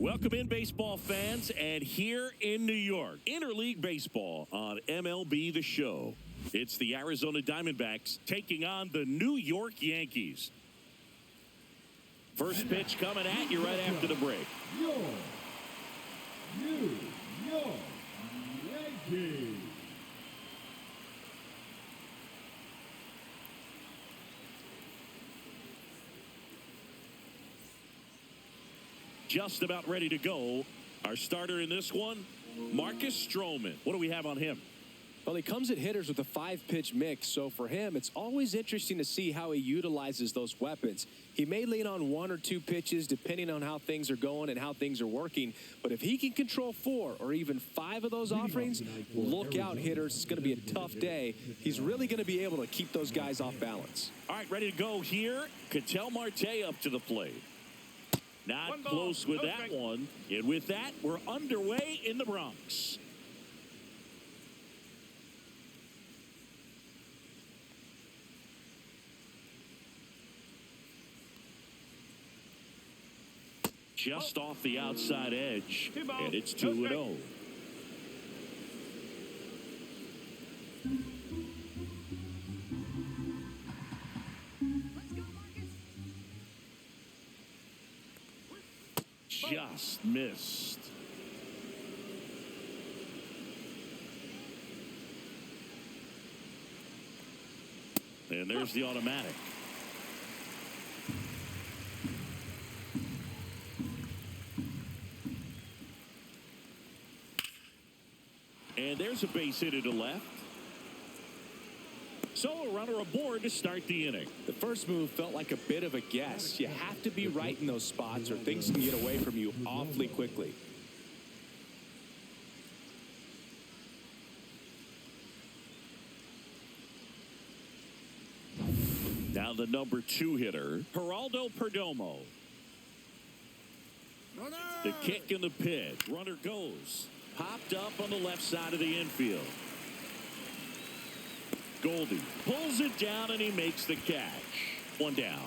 Welcome in, baseball fans, and here in New York, interleague baseball on MLB The Show. It's the Arizona Diamondbacks taking on the New York Yankees. First pitch coming at you right after the break. Your New York Yankees. Just about ready to go. Our starter in this one, Marcus Stroman. What do we have on him? Well, he comes at hitters with a 5-pitch mix, so for him, it's always interesting to see how he utilizes those weapons. He may lean on 1 or 2 pitches depending on how things are going and how things are working, but if he can control 4 or even 5 of those offerings, look out, hitters. It's going to be a tough day. He's really going to be able to keep those guys off balance. All right, ready to go here. Ketel Marte up to the plate. Not close with that one. And with that, we're underway in the Bronx. Just off the outside edge, and it's 2-0. Just missed. And there's the automatic. And there's a base hit to left. So a runner aboard to start the inning. The first move felt like a bit of a guess. You have to be right in those spots or things can get away from you awfully quickly. Now the number 2 hitter, Geraldo Perdomo. The kick in the pitch. Runner goes. Popped up on the left side of the infield. Goldie pulls it down and he makes the catch. 1 down.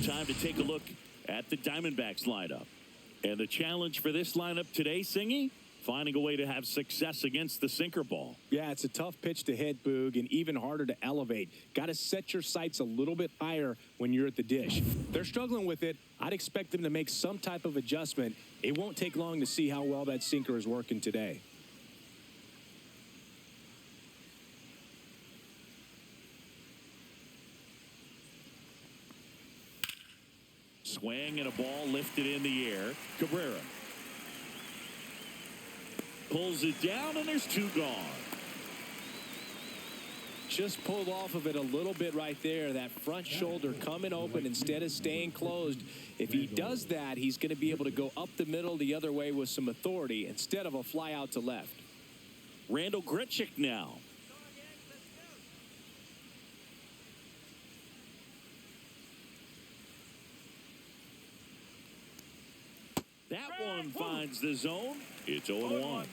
Time to take a look at the Diamondbacks lineup. And the challenge for this lineup today, Singy, finding a way to have success against the sinker ball. Yeah, it's a tough pitch to hit, Boog, and even harder to elevate. Got to set your sights a little bit higher when you're at the dish. They're struggling with it. I'd expect them to make some type of adjustment. It won't take long to see how well that sinker is working today. Swing and a ball lifted in the air. Cabrera pulls it down, and there's 2 gone. Just pulled off of it a little bit right there. That front shoulder coming open instead of staying closed. If he does that, he's going to be able to go up the middle the other way with some authority instead of a fly out to left. Randall Grichuk now. That one finds the zone. It's 0-1.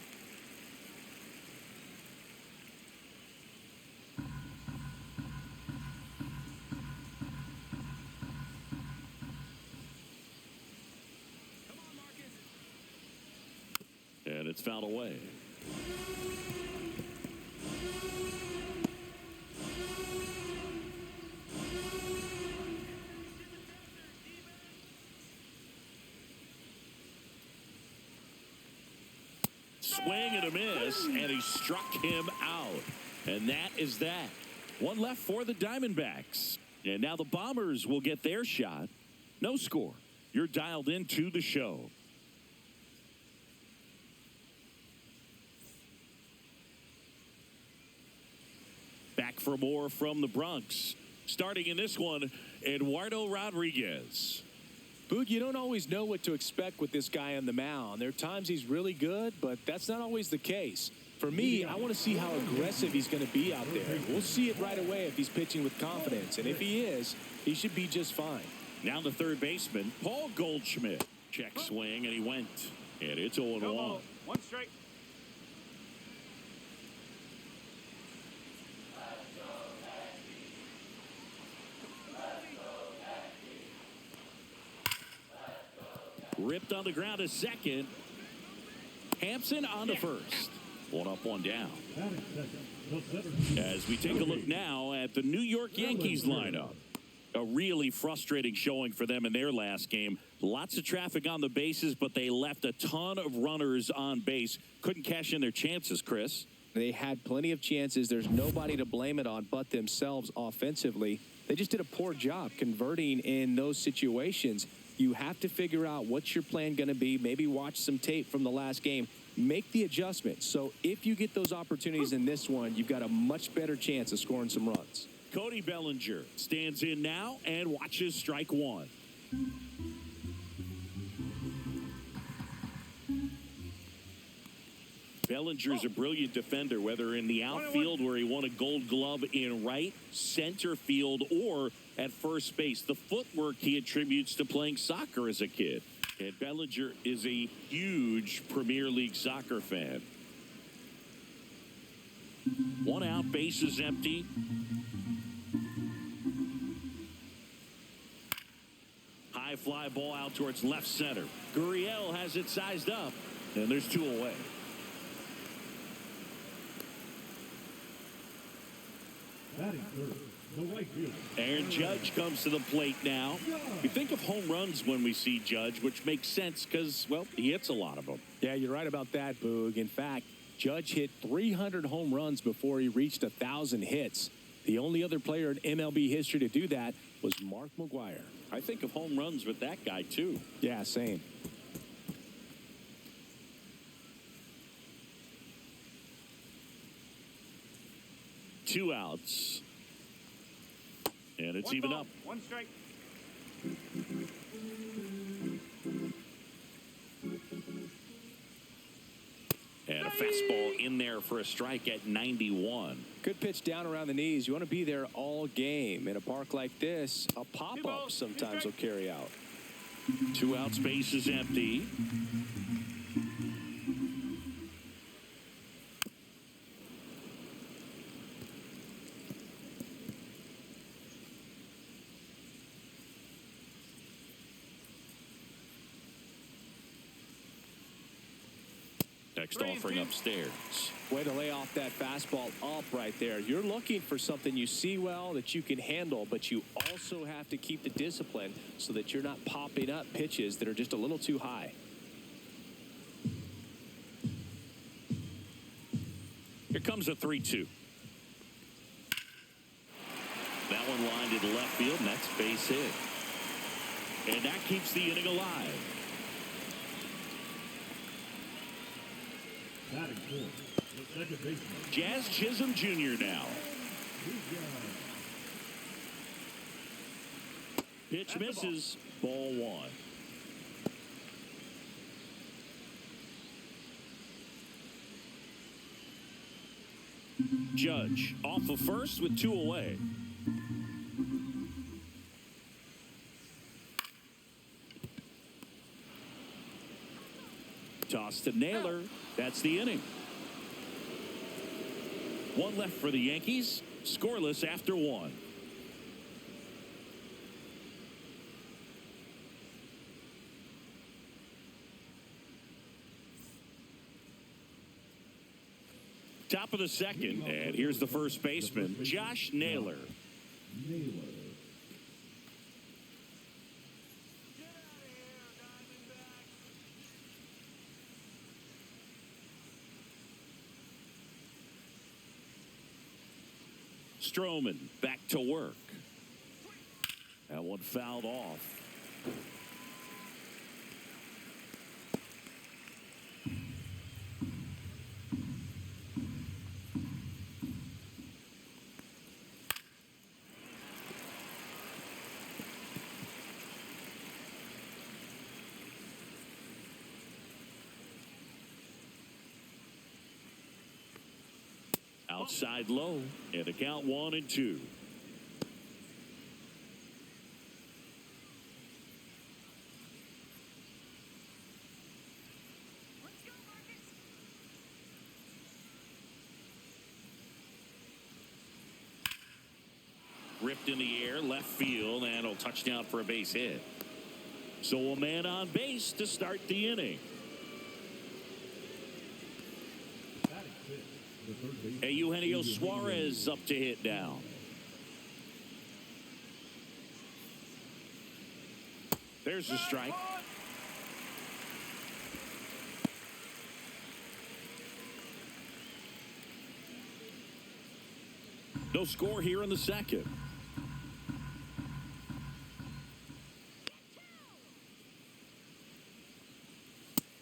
And it's fouled away. Swing and a miss, and he struck him out. And that is that. 1 left for the Diamondbacks. And now the Bombers will get their shot. No score. You're dialed into the show. Back for more from the Bronx. Starting in this one, Eduardo Rodriguez. Boog, you don't always know what to expect with this guy on the mound. There are times he's really good, but that's not always the case. For me, I want to see how aggressive he's going to be out there. We'll see it right away if he's pitching with confidence. And if he is, he should be just fine. Now the third baseman, Paul Goldschmidt. Check swing, and he went. And it's 0-1. 1 strike. Ripped on the ground to second. Hampson on to first. One up, one down. As we take a look now at the New York Yankees lineup. A really frustrating showing for them in their last game. Lots of traffic on the bases, but they left a ton of runners on base. Couldn't cash in their chances, Chris. They had plenty of chances. There's nobody to blame it on but themselves offensively. They just did a poor job converting in those situations. You have to figure out what's your plan going to be. Maybe watch some tape from the last game. Make the adjustment. So if you get those opportunities in this one, you've got a much better chance of scoring some runs. Cody Bellinger stands in now and watches strike one. Bellinger's a brilliant defender, whether in the outfield where he won a Gold Glove in right, center field, or at first base. The footwork he attributes to playing soccer as a kid. And Bellinger is a huge Premier League soccer fan. One out, base is empty. High fly ball out towards left center. Gurriel has it sized up, and there's two away. Aaron Judge comes to the plate now. We think of home runs when we see Judge, which makes sense because, well, he hits a lot of them. Yeah, you're right about that, Boog. In fact, Judge hit 300 home runs before he reached 1,000 hits. The only other player in MLB history to do that was Mark McGwire. I think of home runs with that guy, too. Yeah, same. Two outs. And it's even up. One strike. And a fastball in there for a strike at 91. Good pitch down around the knees. You want to be there all game. In a park like this, a pop-up sometimes will carry out. Two outs, base is empty. Next offering upstairs. Way to lay off that fastball up right there. You're looking for something you see well that you can handle, but you also have to keep the discipline so that you're not popping up pitches that are just a little too high. Here comes a 3-2. That one lined to left field, and that's base hit. And that keeps the inning alive. Jazz Chisholm Jr. now. Pitch misses. Ball one. Judge off of first with two away. Toss to Naylor. That's the inning. One left for the Yankees. Scoreless after one. Top of the second, and here's the first baseman, Josh Naylor. Stroman back to work. That one fouled off. Outside low, and a count 1-2. Ripped in the air, left field, and a touchdown for a base hit. So a man on base to start the inning. Eugenio Suarez up to hit now. There's a strike. No score here in the second.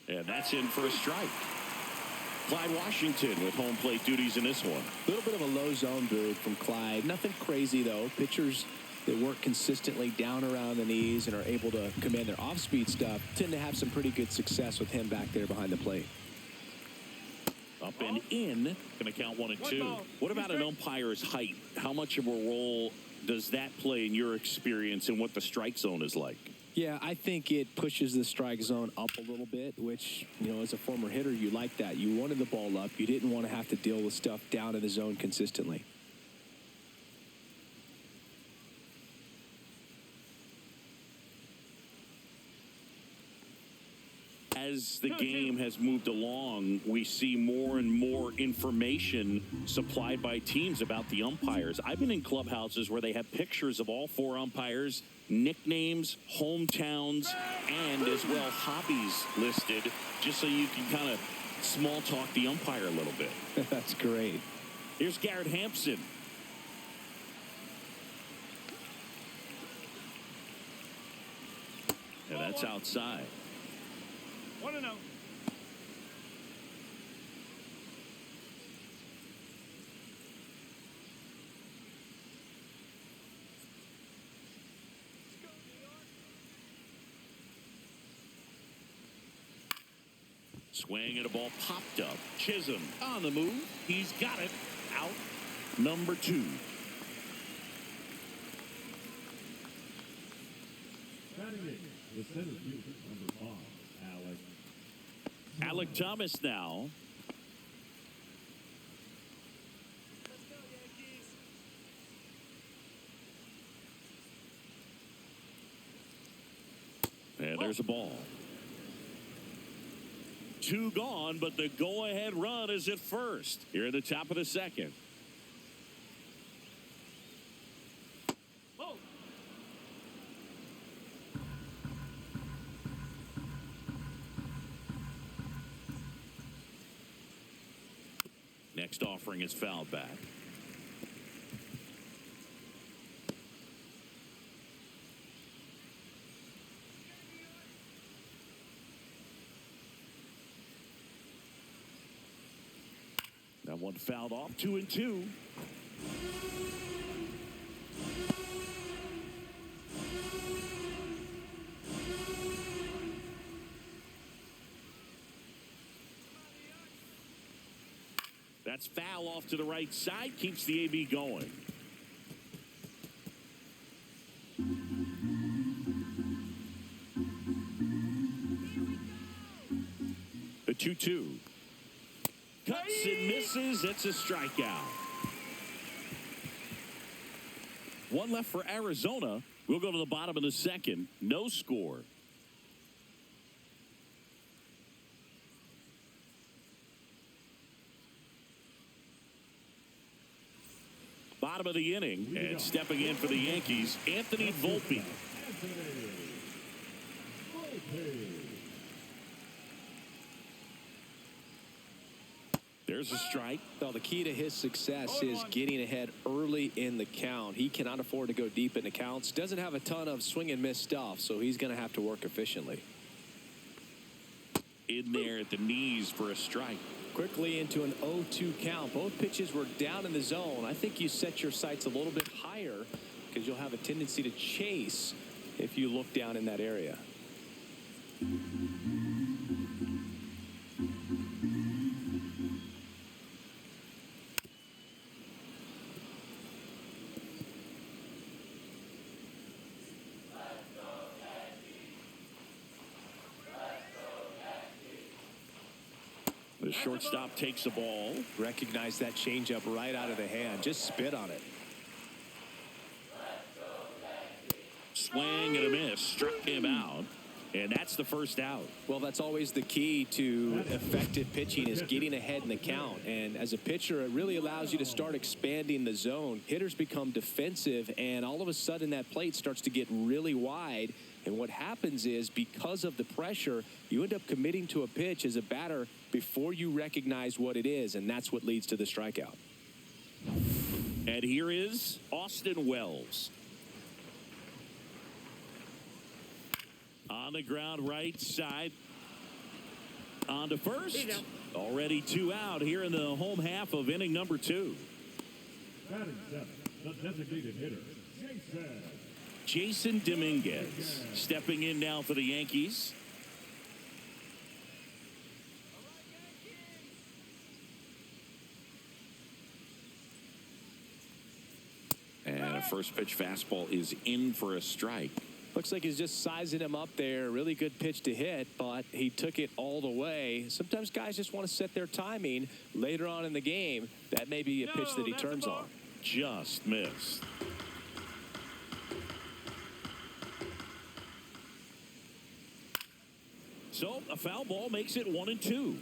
And that's in for a strike. Clyde Washington with home plate duties in this one. A little bit of a low zone move from Clyde. Nothing crazy, though. Pitchers that work consistently down around the knees and are able to command their off-speed stuff tend to have some pretty good success with him back there behind the plate. Up and in. Going to count 1 and 2. What about an umpire's height? How much of a role does that play in your experience and what the strike zone is like? Yeah, I think it pushes the strike zone up a little bit, which, you know, as a former hitter, you like that. You wanted the ball up. You didn't want to have to deal with stuff down in the zone consistently. As the game has moved along, we see more and more information supplied by teams about the umpires. I've been in clubhouses where they have pictures of all 4 umpires, nicknames, hometowns, and as well hobbies listed, just so you can kind of small talk the umpire a little bit. That's great. Here's Garrett Hampson. And that's outside. 1-0. Swing and a ball popped up. Chisholm on the move. He's got it. Out. Number 2. The center fielder, number 5, Alec Thomas now. And there's a ball. 2 gone, but the go-ahead run is at first. Here at the top of the second. Next offering is fouled back. That one fouled off. 2 and 2. That's foul off to the right side. Keeps the AB going. The 2-2. Cuts and misses. It's a strikeout. 1 left for Arizona. We'll go to the bottom of the second. No score. Bottom of the inning, and stepping in for the Yankees, Anthony Volpe. There's a strike. Well, the key to his success is getting ahead early in the count. He cannot afford to go deep in the counts. Doesn't have a ton of swing and miss stuff, so he's going to have to work efficiently. In there at the knees for a strike. Quickly into an 0-2 count. Both pitches were down in the zone. I think you set your sights a little bit higher because you'll have a tendency to chase if you look down in that area. The shortstop takes the ball. Recognize that changeup right out of the hand. Just spit on it. Swing and a miss. Struck him out. And that's the first out. Well, that's always the key to effective pitching, is getting ahead in the count. And as a pitcher, it really allows you to start expanding the zone. Hitters become defensive, and all of a sudden that plate starts to get really wide. And what happens is, because of the pressure, you end up committing to a pitch as a batter before you recognize what it is, and that's what leads to the strikeout. And here is Austin Wells. On the ground, right side. On to first. Already 2 out here in the home half of inning number 2. Batting 7, the designated hitter, Jason Dominguez stepping in now for the Yankees. And a first pitch fastball is in for a strike. Looks like he's just sizing him up there. Really good pitch to hit, but he took it all the way. Sometimes guys just want to set their timing later on in the game. That may be a pitch that he turns on. Just missed. So a foul ball makes it 1-2.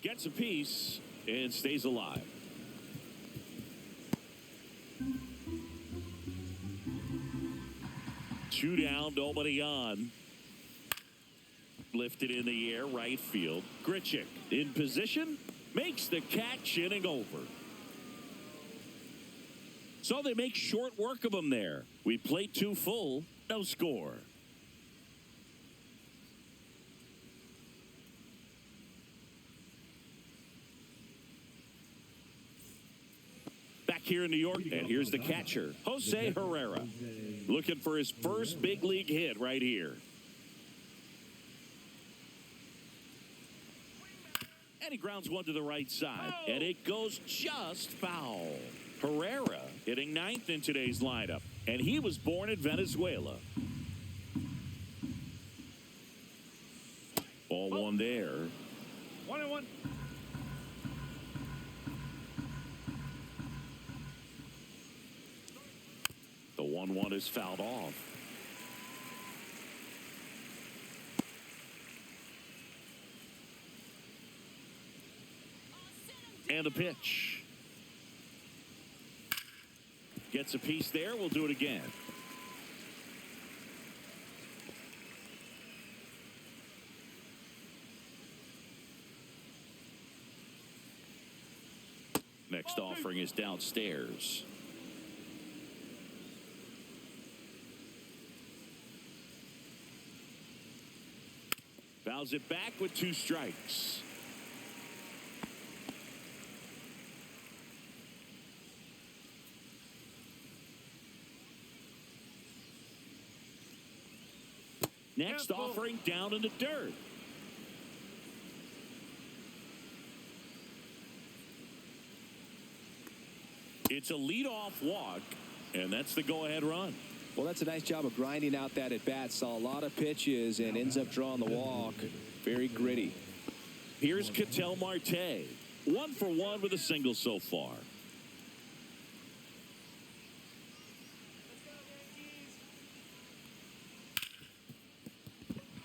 Gets a piece and stays alive. Two down, nobody on. Lifted in the air, right field. Grichuk in position, makes the catch, inning over. So they make short work of him there. We played 2 full, no score. Back here in New York, and here's the catcher, Jose Herrera, looking for his first big league hit right here. And he grounds one to the right side, and it goes just foul. Herrera hitting 9th in today's lineup, and he was born in Venezuela. Ball one there. 1-1. The 1-1 is fouled off. And a pitch. Gets a piece there. We'll do it again. Next offering is downstairs. Fouls it back with 2 strikes. Next offering down in the dirt. It's a leadoff walk, and that's the go-ahead run. Well, that's a nice job of grinding out that at-bat. Saw a lot of pitches and ends up drawing the walk. Very gritty. Here's Ketel Marte. 1 for 1 with a single so far.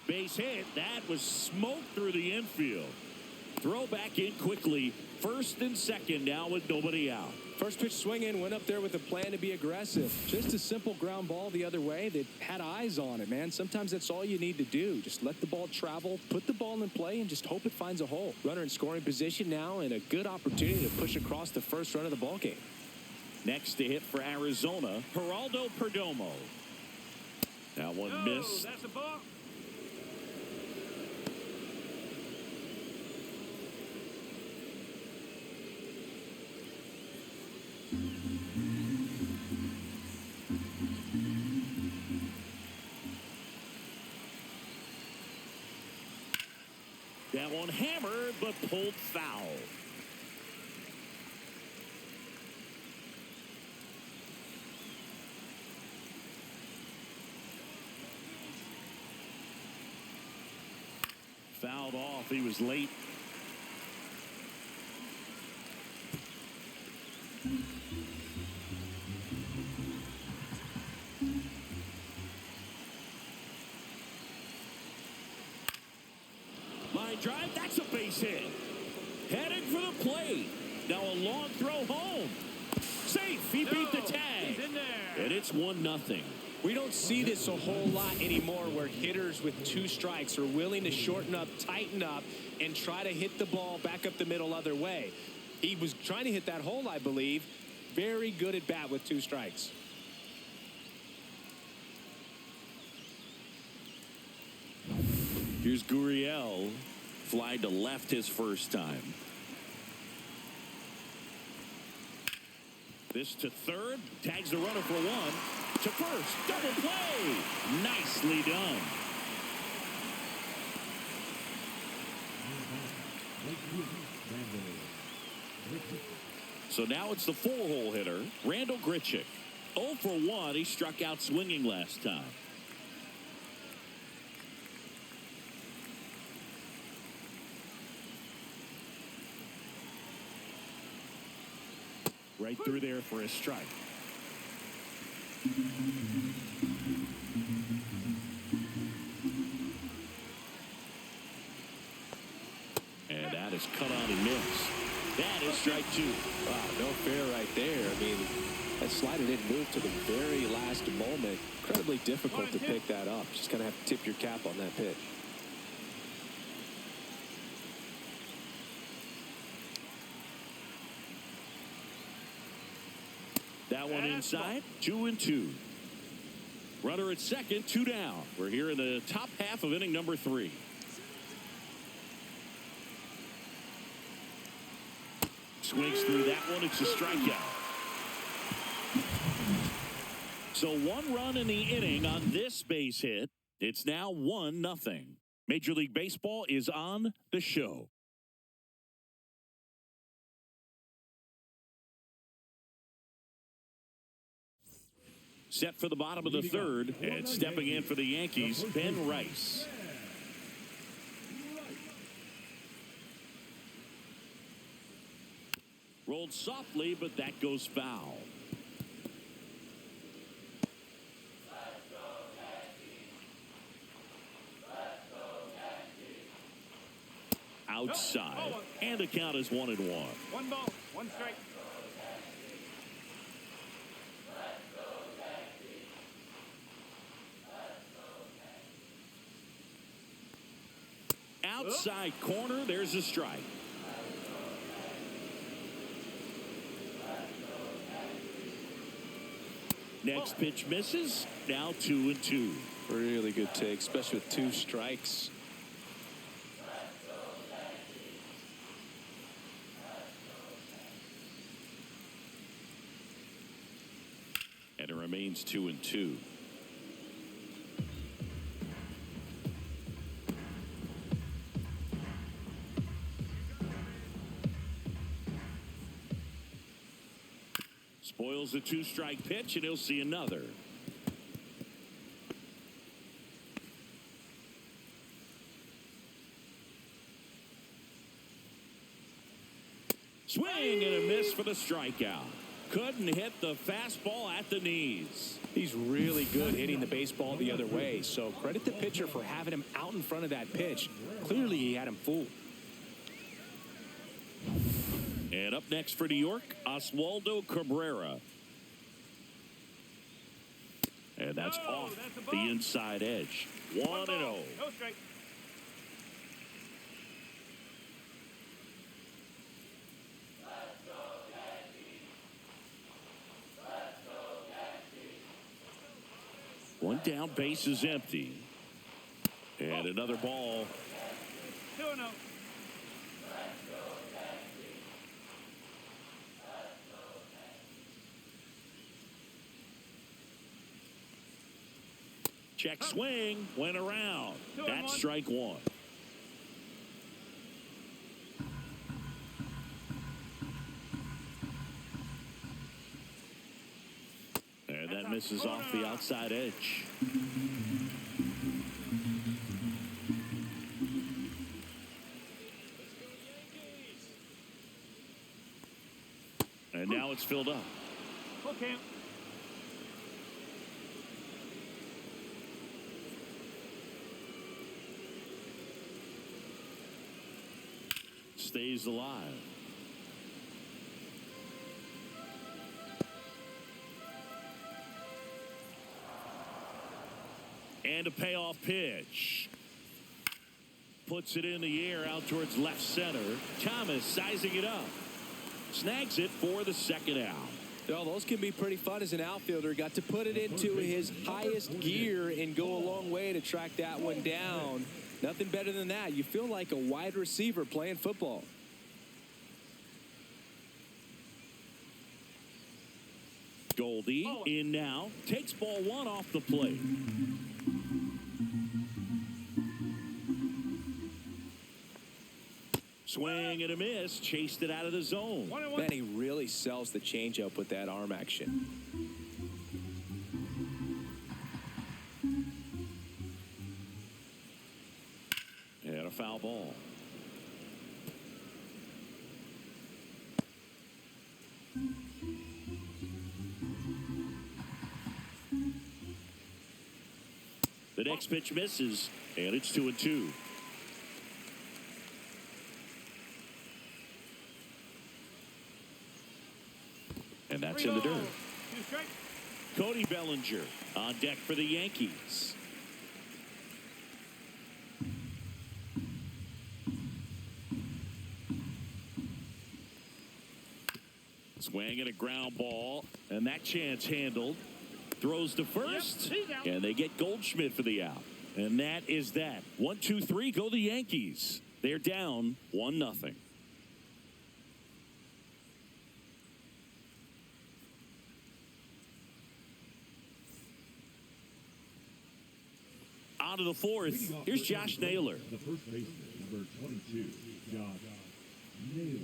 Base hit. That was smoked through the infield. Throw back in quickly. First and second now with nobody out. First pitch swinging, went up there with a plan to be aggressive. Just a simple ground ball the other way that had eyes on it, man. Sometimes that's all you need to do. Just let the ball travel, put the ball in play, and just hope it finds a hole. Runner in scoring position now, and a good opportunity to push across the first run of the ball game. Next to hit for Arizona, Geraldo Perdomo. That one missed. That's a ball. That one hammered, but pulled foul. fouled off. He was late. Line drive, that's a base hit. Heading for the plate. Now a long throw home. Safe, he beat the tag. He's in there. And it's 1-0. We don't see this a whole lot anymore where hitters with 2 strikes are willing to shorten up, tighten up, and try to hit the ball back up the middle other way. He was trying to hit that hole, I believe. Very good at bat with 2 strikes. Here's Gurriel. Fly to left his first time. This to third. Tags the runner for 1. To first. Double play. Nicely done. So now it's the 4-hole hitter, Randall Grichuk. 0 for 1. He struck out swinging last time. Right through there for a strike. And that is cut on and missed. That is strike 2. Wow, no fair right there. I mean, that slider didn't move to the very last moment. Incredibly difficult to pick that up. Just kind of have to tip your cap on that pitch. That one inside. 2-2. Runner at second, 2 down. We're here in the top half of inning number 3. Swings through that one. It's a strikeout. So 1 run in the inning on this base hit. It's now 1-0. Major League Baseball is on the show. Set for the bottom of the 3rd, and stepping in for the Yankees, Ben Rice. Rolled softly, but that goes foul. Outside, and the count is 1-1. 1 ball, 1 strike. Outside corner, there's a strike. Next pitch misses. Now 2-2. Really good take, especially with 2 strikes. And it remains 2-2. Spoils the 2-strike pitch, and he'll see another. Swing and a miss for the strikeout. Couldn't hit the fastball at the knees. He's really good hitting the baseball the other way, so credit the pitcher for having him out in front of that pitch. Clearly, he had him fooled. And up next for New York, Oswaldo Cabrera. And that's off the inside edge. 1-0. No strike. One down, base is empty. And another ball. 2-0. Check swing, went around. That's strike 1. And that misses off the outside edge. now it's filled up. Full count. Stays alive. And a payoff pitch. Puts it in the air out towards left center. Thomas sizing it up. Snags it for the second out. Well, those can be pretty fun as an outfielder. Got to put it into his highest gear and go a long way to track that one down. Nothing better than that. You feel like a wide receiver playing football. Goldie in now. Takes ball one off the plate. Swing and a miss. Chased it out of the zone. Man, he really sells the changeup with that arm action. And a foul ball. The next pitch misses, and it's 2-2. And that's in the dirt. Cody Bellinger on deck for the Yankees. Swing and a ground ball, and that chance handled. Throws to first, and they get Goldschmidt for the out. And that is that. 1, 2, 3, go the Yankees. They're down 1-0. On to the fourth. Here's Josh Naylor. The first baseman, number 22, Josh Naylor.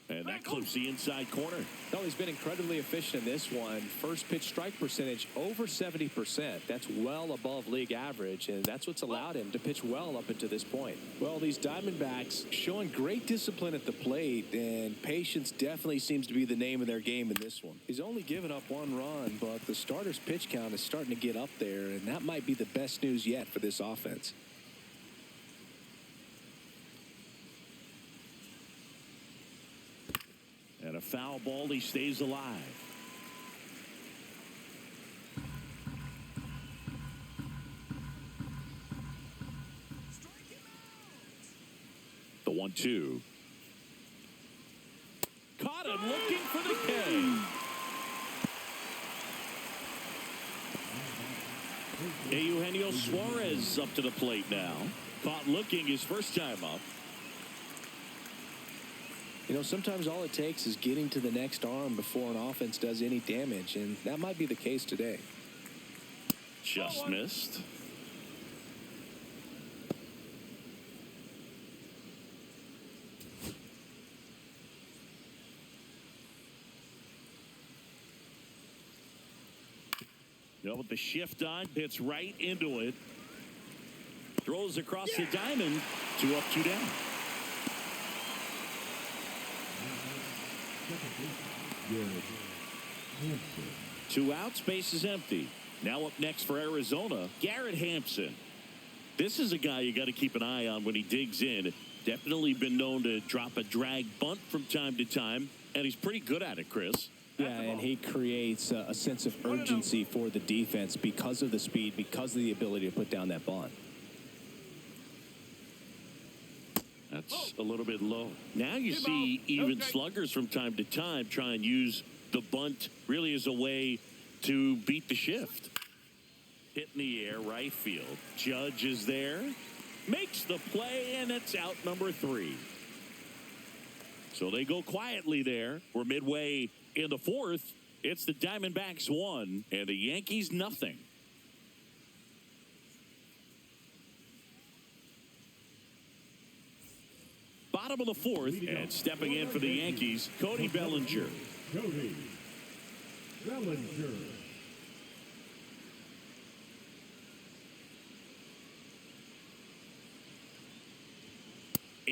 And that clips the inside corner. Well, he's been incredibly efficient in this one. First pitch strike percentage over 70%. That's well above league average, and that's what's allowed him to pitch well up until this point. Well, these Diamondbacks showing great discipline at the plate, and patience definitely seems to be the name of their game in this one. He's only given up 1 run, but the starter's pitch count is starting to get up there, and that might be the best news yet for this offense. And a foul ball, he stays alive. The 1-2. Caught him looking for the K. Eugenio Suarez up to the plate now. Caught looking his first time up. You know, sometimes all it takes is getting to the next arm before an offense does any damage, and that might be the case today. Just missed. You know, with the shift on, hits right into it. Throws across the diamond. 2 up, 2 down. Two outs, base is empty. Now up next for Arizona, Garrett Hampson. This is a guy you got to keep an eye on when he digs in. Definitely been known to drop a drag bunt from time to time, and he's pretty good at it, Chris. Yeah, and he creates a sense of urgency for the defense because of the speed, because of the ability to put down that bunt. That's a little bit low. Now you see even sluggers from time to time try and use the bunt really as a way to beat the shift. Hit in the air, right field. Judge is there. Makes the play, and it's out number 3. So they go quietly there. We're midway in the 4th. It's the Diamondbacks 1 and the Yankees nothing. Bottom of the 4th, and stepping in for the Yankees, Cody Bellinger. Cody Bellinger.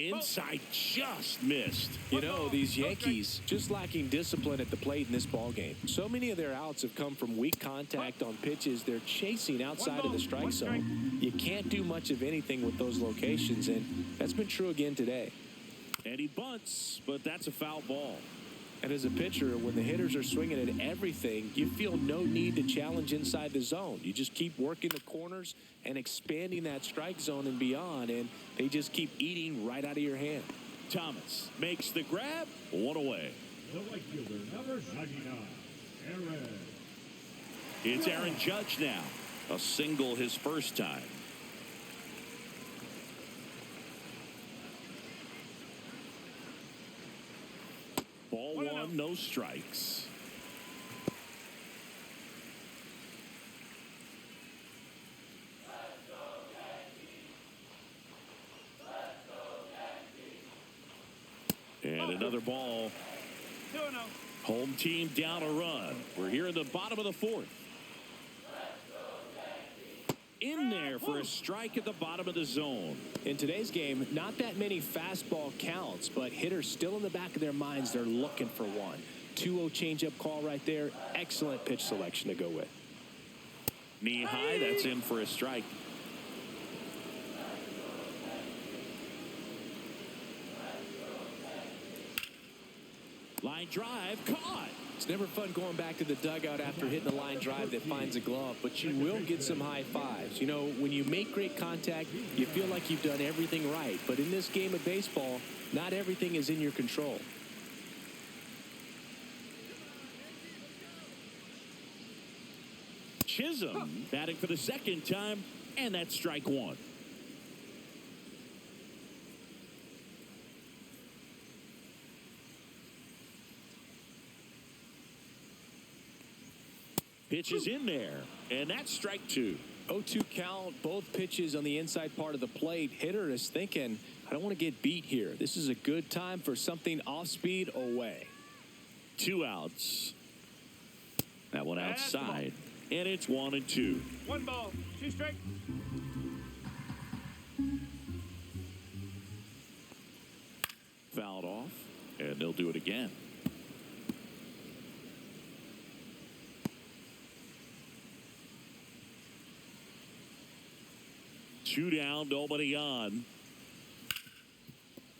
Inside, just missed. You know, these Yankees just lacking discipline at the plate in this ballgame. So many of their outs have come from weak contact on pitches they're chasing outside of the strike zone. You can't do much of anything with those locations, and that's been true again today. And he bunts, but that's a foul ball. And as a pitcher, when the hitters are swinging at everything, you feel no need to challenge inside the zone. You just keep working the corners and expanding that strike zone and beyond, and they just keep eating right out of your hand. Thomas makes the grab, one away. The right fielder, number 99, Aaron. It's Aaron Judge now. A single his first time. Ball one, no strikes. And another ball. 2-0. Home team down a run. We're here in the bottom of the fourth. In there for a strike at the bottom of the zone. In today's game, not that many fastball counts, but hitters still in the back of their minds, they're looking for one. 2-0 changeup call right there. Excellent pitch selection to go with. Knee high, that's in for a strike. Line drive, caught. It's never fun going back to the dugout after hitting a line drive that finds a glove, but you will get some high fives. You know, when you make great contact, you feel like you've done everything right. But in this game of baseball, not everything is in your control. Chisholm batting for the second time, and that's strike one. Pitch is in there, and that's strike two. 0-2 count, both pitches on the inside part of the plate. Hitter is thinking, I don't want to get beat here. This is a good time for something off speed away. 2 outs. That one outside, and it's 1-2. 1 ball, 2 strikes. Fouled off, and they'll do it again. Two down, nobody on.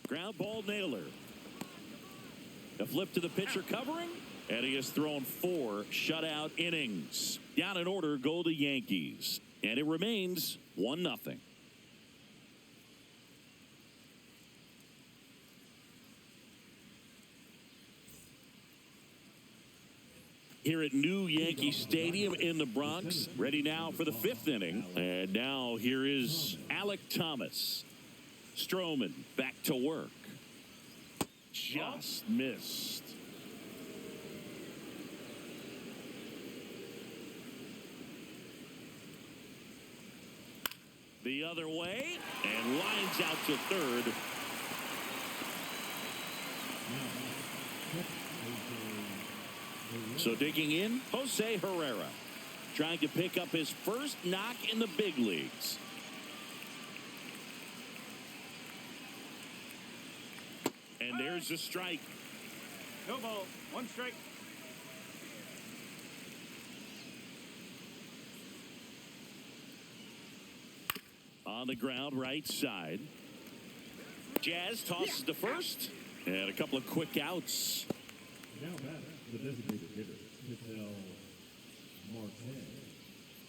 Ground ball nailer. A flip to the pitcher covering, and he has thrown 4 shutout innings. Down in order go the Yankees, and it remains 1-0. Here at New Yankee Stadium in the Bronx, ready now for the 5th inning. And now here is Alec Thomas. Stroman back to work. Just missed. The other way, and lines out to third. So digging in, Jose Herrera, trying to pick up his first knock in the big leagues. And there's a strike. No ball, 1 strike. On the ground, right side. Jazz tosses to first, and a couple of quick outs. Now batter, the designated hitter, Ketel Marte.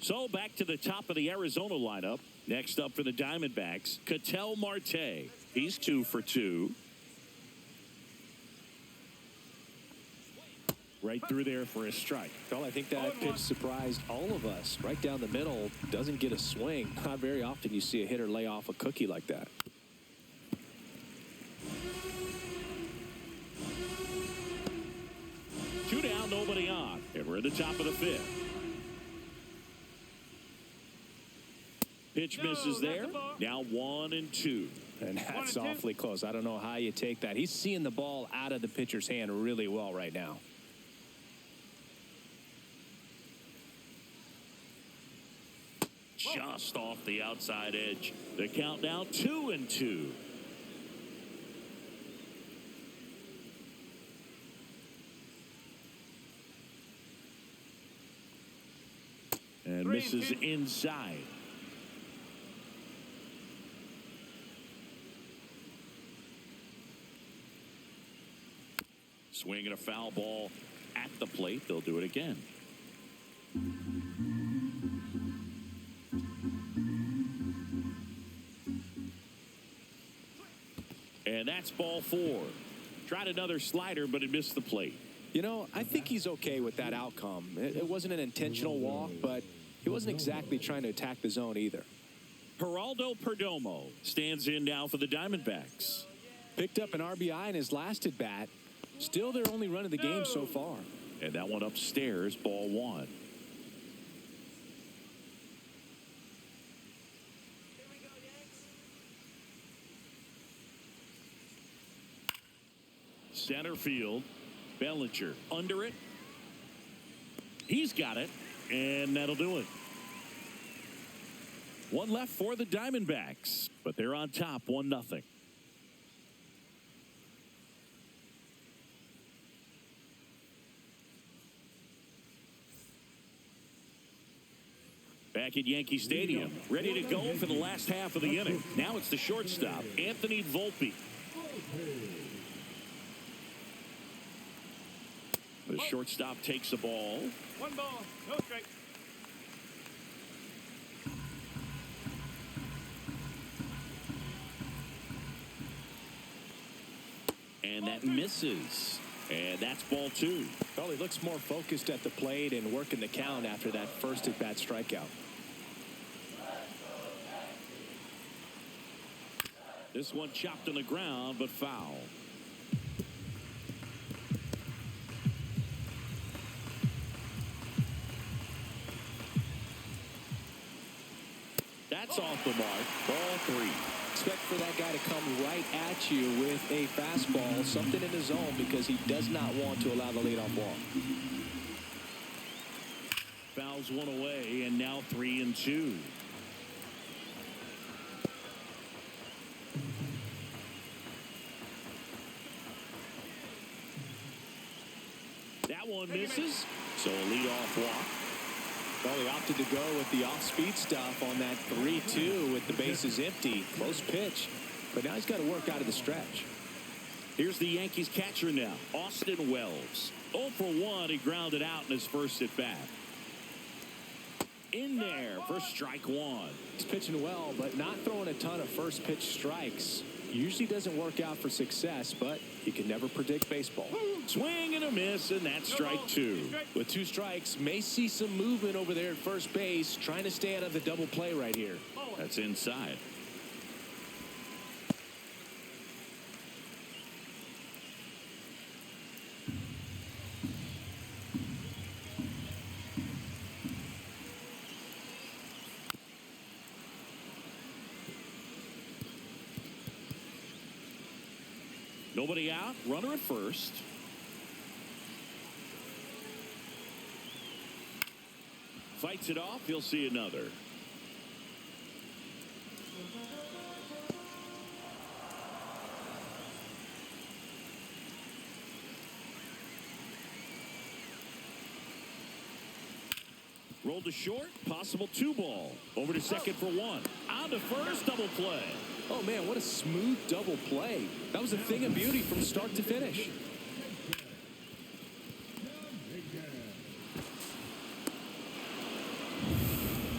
So back to the top of the Arizona lineup. Next up for the Diamondbacks, Ketel Marte. He's 2 for 2. Right through there for a strike. Well, I think that pitch surprised all of us. Right down the middle, doesn't get a swing. Not very often you see a hitter lay off a cookie like that. Two down, nobody on. And we're at the top of the 5th. Pitch misses there. Now 1-2. And that's awfully close. I don't know how you take that. He's seeing the ball out of the pitcher's hand really well right now. Just off the outside edge. The count now 2-2. And 3-2. misses inside. Swinging a foul ball at the plate. They'll do it again. And that's ball 4. Tried another slider, but it missed the plate. You know, I think he's okay with that outcome. It wasn't an intentional walk, but he wasn't exactly trying to attack the zone either. Geraldo Perdomo stands in now for the Diamondbacks. Picked up an RBI in his last at bat. Still their only run of the game so far. And that one upstairs, ball 1. Center field. Bellinger under it. He's got it. And that'll do it. One left for the Diamondbacks. But they're on top 1-0. Back at Yankee Stadium, ready to go for the last half of the inning. Now it's the shortstop, Anthony Volpe. The shortstop takes the ball. 1 ball, no strike. And that misses. And that's ball 2. Well, he looks more focused at the plate and working the count after that first at-bat strikeout. This one chopped on the ground, but foul. That's off the mark. Ball 3. Expect for that guy to come right at you with a fastball, something in the zone, because he does not want to allow the leadoff walk. Fouls one away, and now 3-2. That one misses, so a leadoff walk. Well, he opted to go with the off-speed stuff on that 3-2 with the bases empty. Close pitch, but now he's got to work out of the stretch. Here's the Yankees catcher now, Austin Wells. 0 for 1, he grounded out in his first at-bat. In there for strike 1. He's pitching well, but not throwing a ton of first pitch strikes. Usually doesn't work out for success, but you can never predict baseball. Swing and a miss, and that's strike 2. With 2 strikes, may see some movement over there at first base, trying to stay out of the double play right here. That's inside. Nobody out, runner at first. Fights it off, he'll see another. Rolled to short, possible 2 ball. Over to second for 1. On to first, double play. Oh, man, what a smooth double play. That was a thing of beauty from start to finish.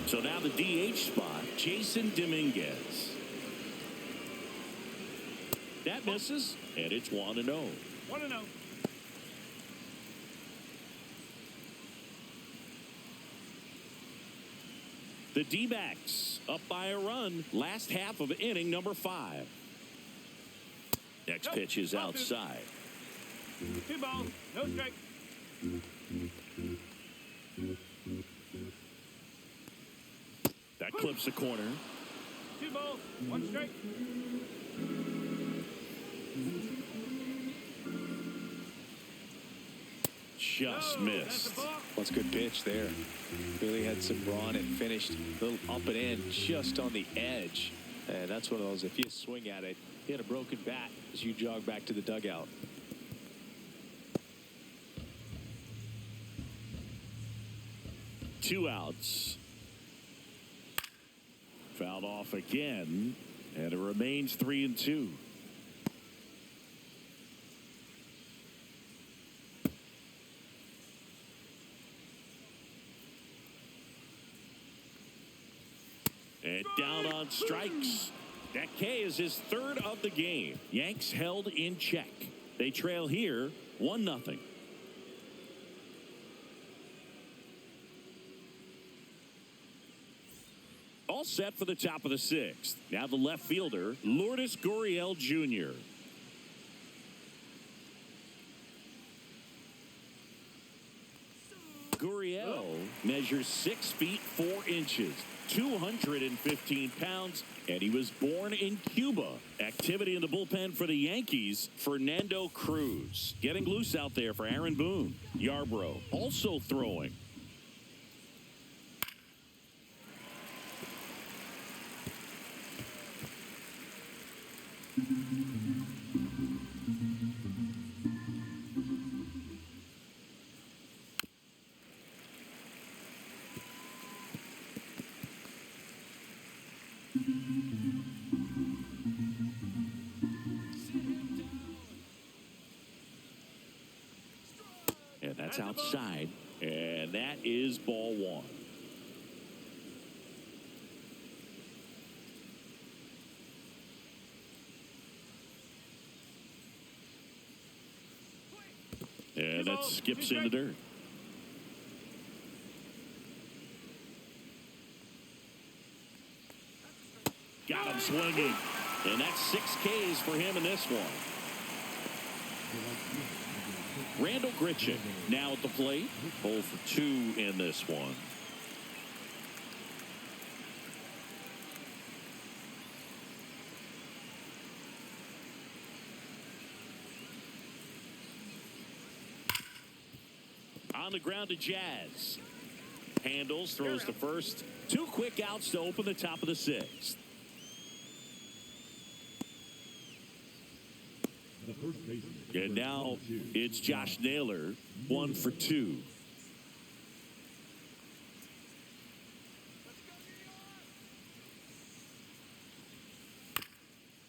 So now the DH spot, Jason Dominguez. That misses, and it's 1-0. 1-0. The D-backs up by a run. Last half of inning number 5. Next pitch is outside. 2 balls, no strike. That clips the corner. 2 balls, 1 strike. Just missed. That's a good pitch there. Really had some run and finished a little up and in just on the edge. And that's one of those, if you swing at it, hit a broken bat as you jog back to the dugout. Two outs. Fouled off again, and it remains 3-2. And down on strikes. That K is his third of the game. Yanks held in check. They trail here 1-0. All set for the top of the sixth. Now the left fielder, Lourdes Gurriel Jr. Gurriel measures 6 feet 4 inches, 215 pounds, and he was born in Cuba. Activity in the bullpen for the Yankees, Fernando Cruz. Getting loose out there for Aaron Boone. Yarbrough also throwing. And that's outside. And that is ball one. And that skips in the dirt. Got him swinging. And that's 6 Ks for him in this one. Randall Grichuk now at the plate. 0 for 2 in this one. On the ground to Jazz. Handles, throws to first. 2 quick outs to open the top of the sixth. And now it's Josh Naylor, 1 for 2.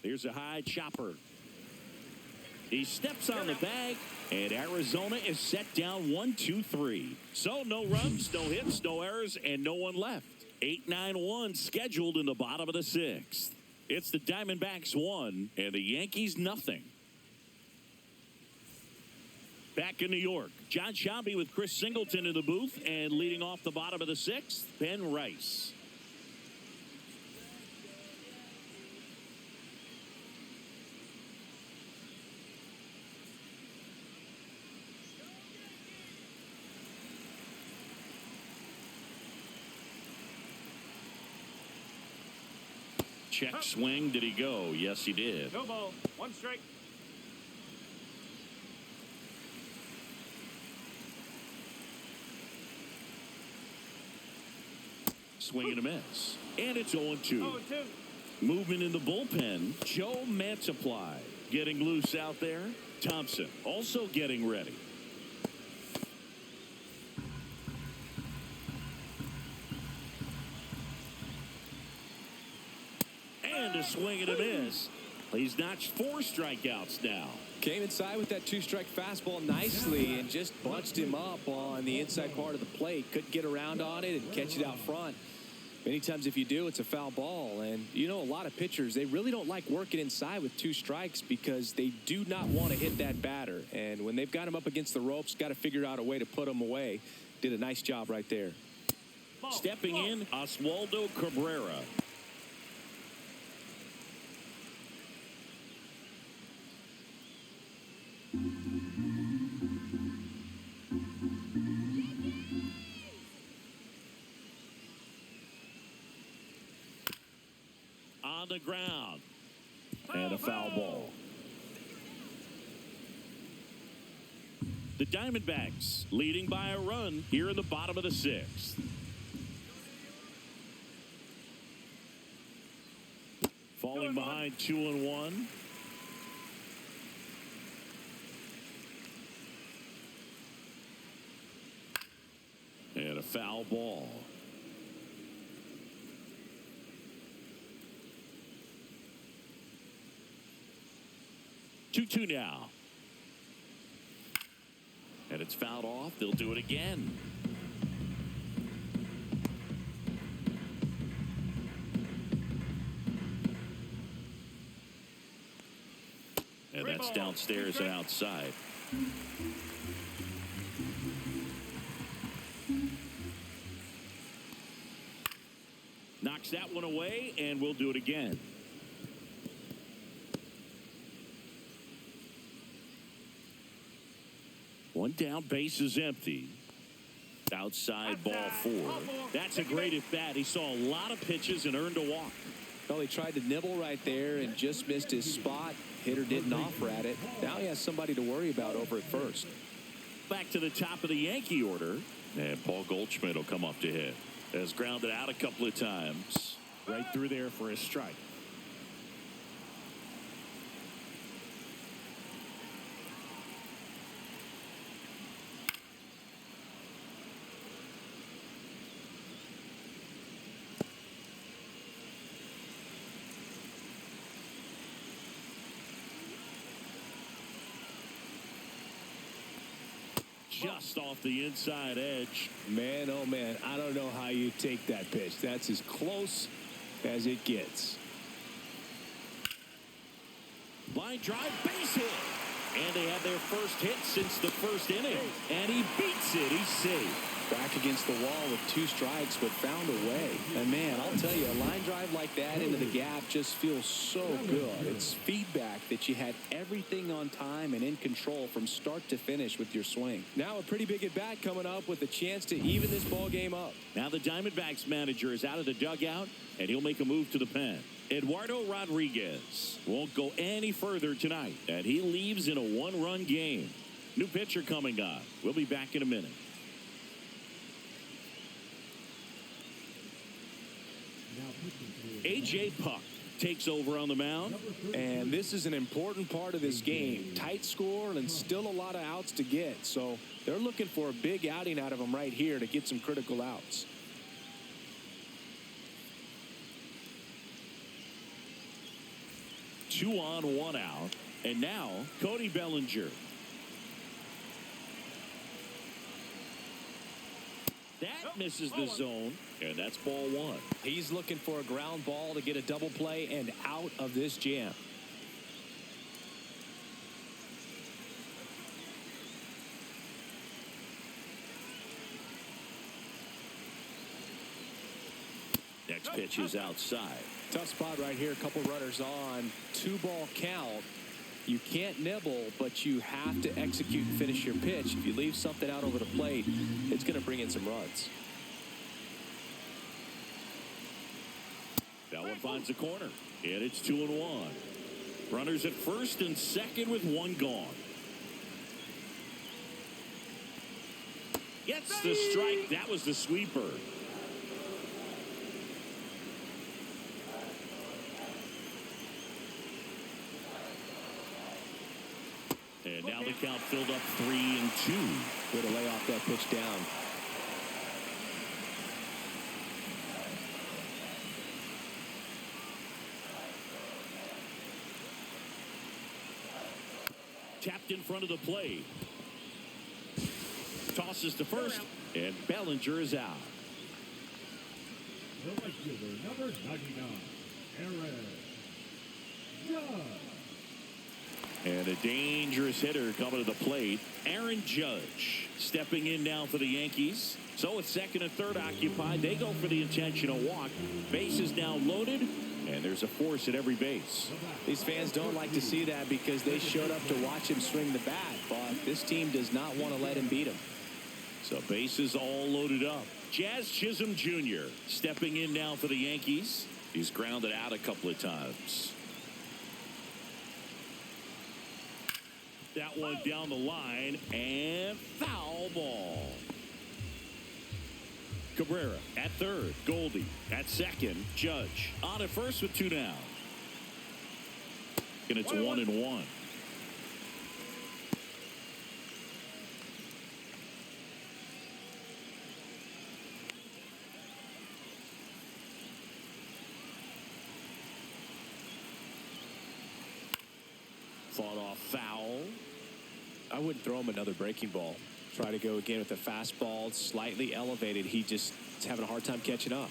Here's a high chopper. He steps on the bag, and Arizona is set down 1-2-3. So no runs, no hits, no errors, and no one left. 8-9-1 scheduled in the bottom of the sixth. It's the Diamondbacks 1 and the Yankees 0. Back in New York, John Sciambi with Chris Singleton in the booth, and leading off the bottom of the sixth, Ben Rice. Check swing. Did he go? Yes, he did. No ball. 1 strike. Swing and a miss. And it's 0-2. 0-2. Movement in the bullpen. Joe Mantiply getting loose out there. Thompson also getting ready. And a swing and a miss. He's notched 4 strikeouts now. Came inside with that 2-strike fastball nicely and just bunched him up on the inside part of the plate. Couldn't get around on it and catch it out front. Many times if you do, it's a foul ball. And you know, a lot of pitchers, they really don't like working inside with 2 strikes because they do not want to hit that batter. And when they've got him up against the ropes, got to figure out a way to put him away. Did a nice job right there. Stepping in, Oswaldo Cabrera. On the ground. And a foul ball. The Diamondbacks leading by a run here in the bottom of the sixth. Falling behind 2-1. And a foul ball. 2-2 now. And it's fouled off. They'll do it again. And that's downstairs and outside. Knocks that one away, and we'll do it again. One down, base is empty. Outside ball 4. That's a great at bat. He saw a lot of pitches and earned a walk. Well, he tried to nibble right there and just missed his spot. Hitter didn't offer at it. Now he has somebody to worry about over at first. Back to the top of the Yankee order. And Paul Goldschmidt will come up to hit. Has grounded out a couple of times. Right through there for a strike. Just off the inside edge. Man, oh man, I don't know how you take that pitch. That's as close as it gets. Line drive, base hit. And they had their first hit since the first inning. And he beats it. He's safe. Back against the wall with 2 strikes, but found a way. And man, I'll tell you, a line drive like that into the gap just feels so good. It's feedback that you had everything on time and in control from start to finish with your swing. Now a pretty big at bat coming up with a chance to even this ball game up. Now the Diamondbacks manager is out of the dugout, and he'll make a move to the pen. Eduardo Rodriguez won't go any further tonight, and he leaves in a 1-run game. New pitcher coming on. We'll be back in a minute. A.J. Puck takes over on the mound. And this is an important part of this game. Tight score and still a lot of outs to get. So they're looking for a big outing out of him right here to get some critical outs. Two on, 1 out. And now Cody Bellinger. That misses the zone, and that's ball 1. He's looking for a ground ball to get a double play and out of this jam. Next pitch is outside. Tough spot right here. A couple runners on. 2-ball count. You can't nibble, but you have to execute and finish your pitch. If you leave something out over the plate, it's going to bring in some runs. That one finds the corner, and it's 2-1. Runners at first and second with 1 gone. Gets the strike. That was the sweeper. And now the count filled up 3-2. Way to lay off that pitch down. Tapped in front of the plate. Tosses to first, and Bellinger is out. The right fielder, number 99, Aaron Judge. And a dangerous hitter coming to the plate. Aaron Judge stepping in now for the Yankees. So with second and third occupied, they go for the intentional walk. Base is now loaded, and there's a force at every base. These fans don't like to see that because they showed up to watch him swing the bat, but this team does not want to let him beat him. So bases all loaded up. Jazz Chisholm Jr. stepping in now for the Yankees. He's grounded out a couple of times. That one down the line, and foul ball. Cabrera at third. Goldie at second. Judge on at first with 2 down. And it's 1-1. Fought off foul. I wouldn't throw him another breaking ball. Try to go again with the fastball, slightly elevated. He just is having a hard time catching up.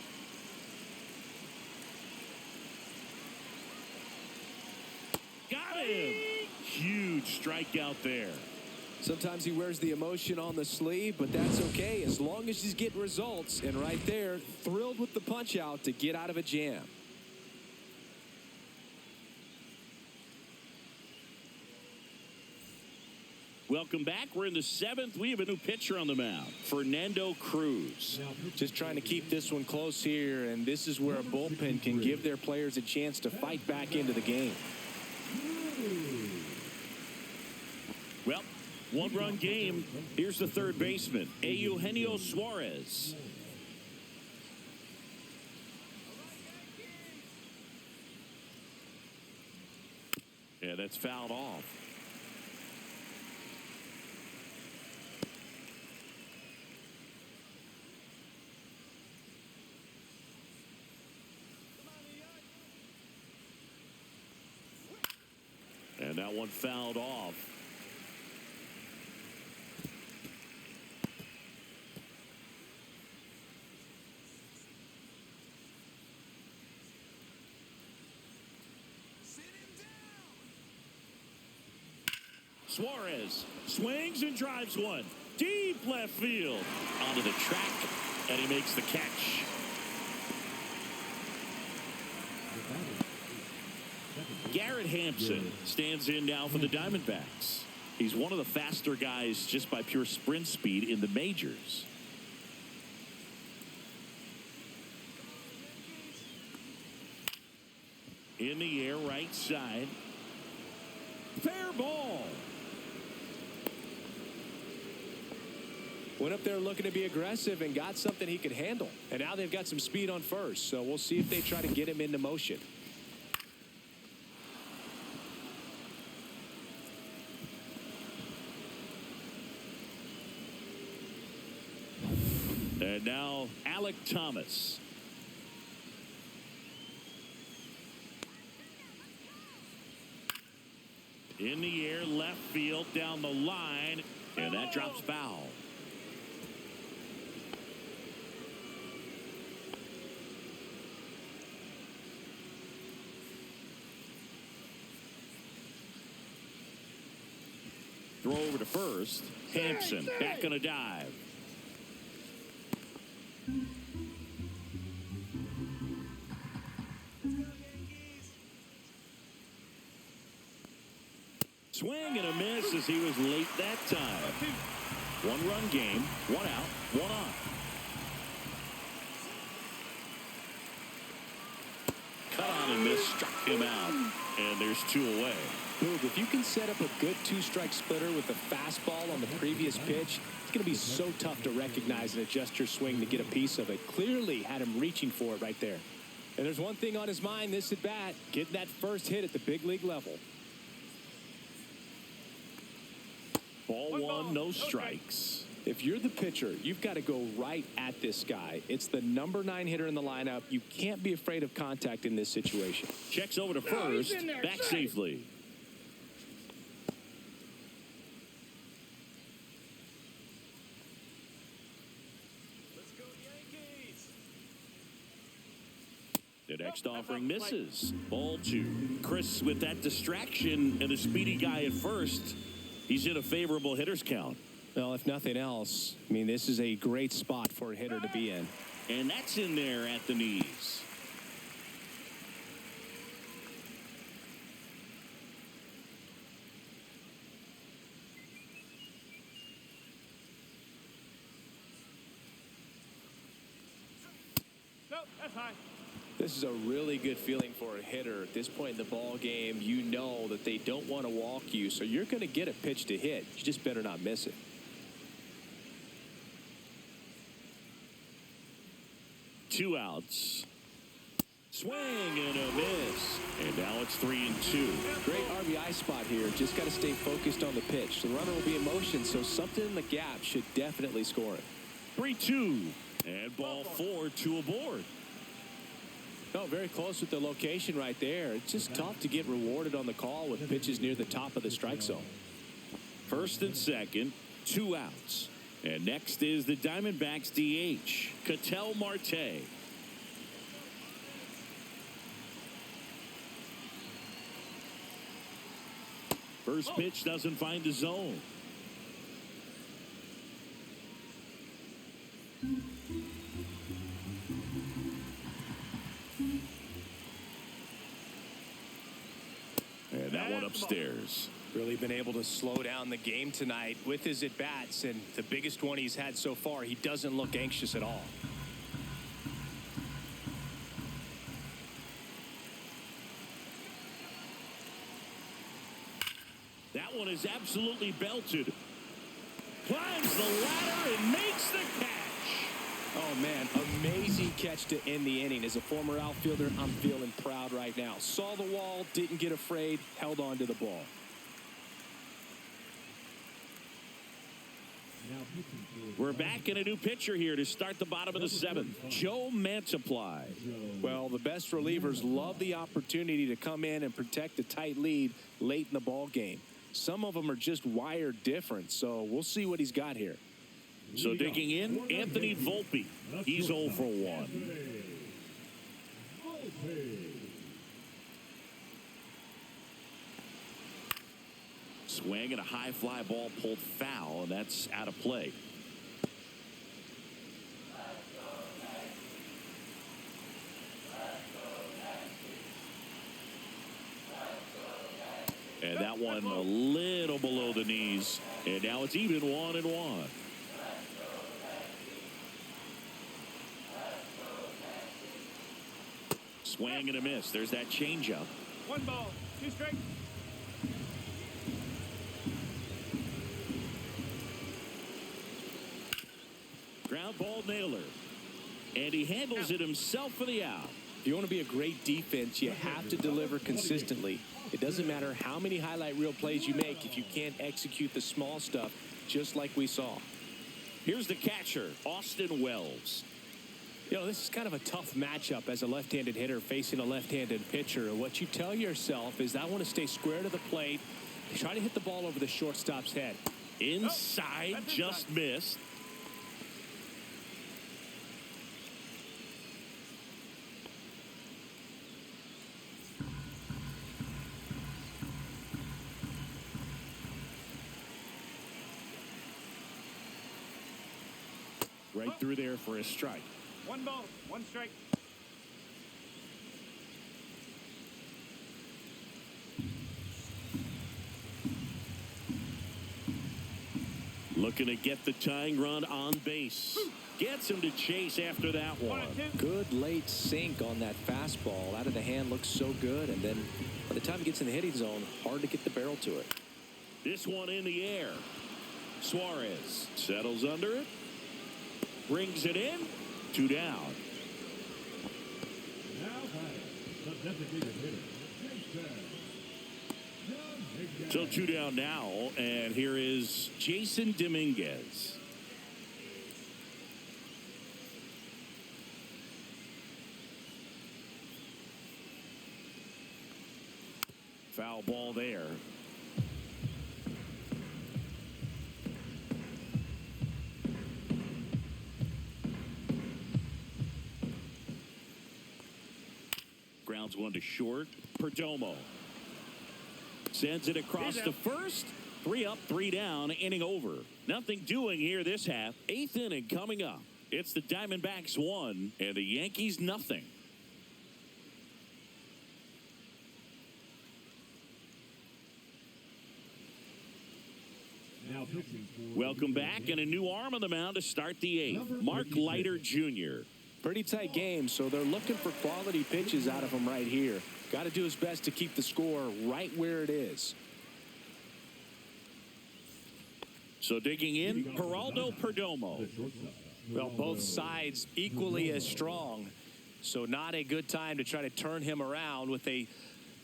Got him. Huge strikeout there. Sometimes he wears the emotion on the sleeve, but that's okay as long as he's getting results. And right there, thrilled with the punch out to get out of a jam. Welcome back. We're in the 7th. We have a new pitcher on the mound, Fernando Cruz. Just trying to keep this one close here, and this is where a bullpen can give their players a chance to fight back into the game. Well, one-run game. Here's the third baseman, Eugenio Suarez. Yeah, that's fouled off. And that one fouled off. Suarez swings and drives one. Deep left field. Onto the track, and he makes the catch. Garrett Hampson stands in now for the Diamondbacks. He's one of the faster guys just by pure sprint speed in the majors. In the air, right side. Fair ball. Went up there looking to be aggressive and got something he could handle. And now they've got some speed on first, so we'll see if they try to get him into motion. And now Alec Thomas. In the air, left field, down the line, and that drops foul. Throw over to first. Hampson back on a dive. Swing and a miss as he was late that time. One-run game, one out, one on. Cut on and miss, struck him out, and there's two away. Boog, if you can set up a good two-strike splitter with a fastball on the previous pitch, it's going to be so tough to recognize and adjust your swing to get a piece of it. Clearly had him reaching for it right there. And there's one thing on his mind this at bat, getting that first hit at the big league level. Ball one, no strikes. If you're the pitcher, you've got to go right at this guy. It's the number 9 hitter in the lineup. You can't be afraid of contact in this situation. Checks over to first, back safely. Let's go Yankees. The next offering misses. Ball 2. Chris with that distraction and the speedy guy at first. He's in a favorable hitter's count. Well, if nothing else, I mean, this is a great spot for a hitter to be in. And that's in there at the knees. Nope, that's high. This is a really good feeling for a hitter. At this point in the ball game, you know that they don't want to walk you, so you're going to get a pitch to hit. You just better not miss it. Two outs. Swing and a miss. And now it's 3-2. Great RBI spot here. Just got to stay focused on the pitch. The runner will be in motion, so something in the gap should definitely score it. 3-2. And ball 4, 2 aboard. No, very close with the location right there. It's just tough to get rewarded on the call with pitches near the top of the strike zone. First and second, 2 outs. And next is the Diamondbacks DH, Ketel Marte. First pitch doesn't find the zone. And that one upstairs. Really been able to slow down the game tonight with his at-bats, and the biggest one he's had so far, he doesn't look anxious at all. That one is absolutely belted. Climbs the ladder and makes the catch. Oh, man, amazing catch to end the inning. As a former outfielder, I'm feeling proud right now. Saw the wall, didn't get afraid, held on to the ball. We're back in a new pitcher here to start the bottom of the 7th. Joe Mantiply. Well, the best relievers love the opportunity to come in and protect a tight lead late in the ball game. Some of them are just wired different, so we'll see what he's got here. So digging in, Anthony Volpe. He's 0 for 1. Swing and a high fly ball pulled foul, and that's out of play. And that one a little below the knees. And now it's even 1-1. Swing and a miss. There's that changeup. 1 ball, 2 strikes. Ground ball nailer. And he handles it himself for the out. If you want to be a great defense, you have to deliver consistently. It doesn't matter how many highlight reel plays you make if you can't execute the small stuff, just like we saw. Here's the catcher, Austin Wells. You know, this is kind of a tough matchup as a left-handed hitter facing a left-handed pitcher. What you tell yourself is, I want to stay square to the plate, try to hit the ball over the shortstop's head. Inside, just missed. Right through there for a strike. 1 ball, 1 strike. Looking to get the tying run on base. Gets him to chase after that one. Good late sink on that fastball. Out of the hand, looks so good. And then by the time he gets in the hitting zone, hard to get the barrel to it. This one in the air. Suarez settles under it. Brings it in. 2 down. Now batting, the designated hitter, Jason. So 2 down now, and here is Jason Dominguez. Foul ball there. Grounds one to short. Perdomo sends it across to first. 3 up, 3 down, inning over. Nothing doing here this half. 8th inning coming up. It's the Diamondbacks 1 and the Yankees nothing. Now pitching for Welcome back, and a new arm on the mound to start the 8th. Mark Leiter Jr. Pretty tight game, so they're looking for quality pitches out of him right here. Got to do his best to keep the score right where it is. So digging in, Geraldo Perdomo. Well, both sides equally as strong, so not a good time to try to turn him around with a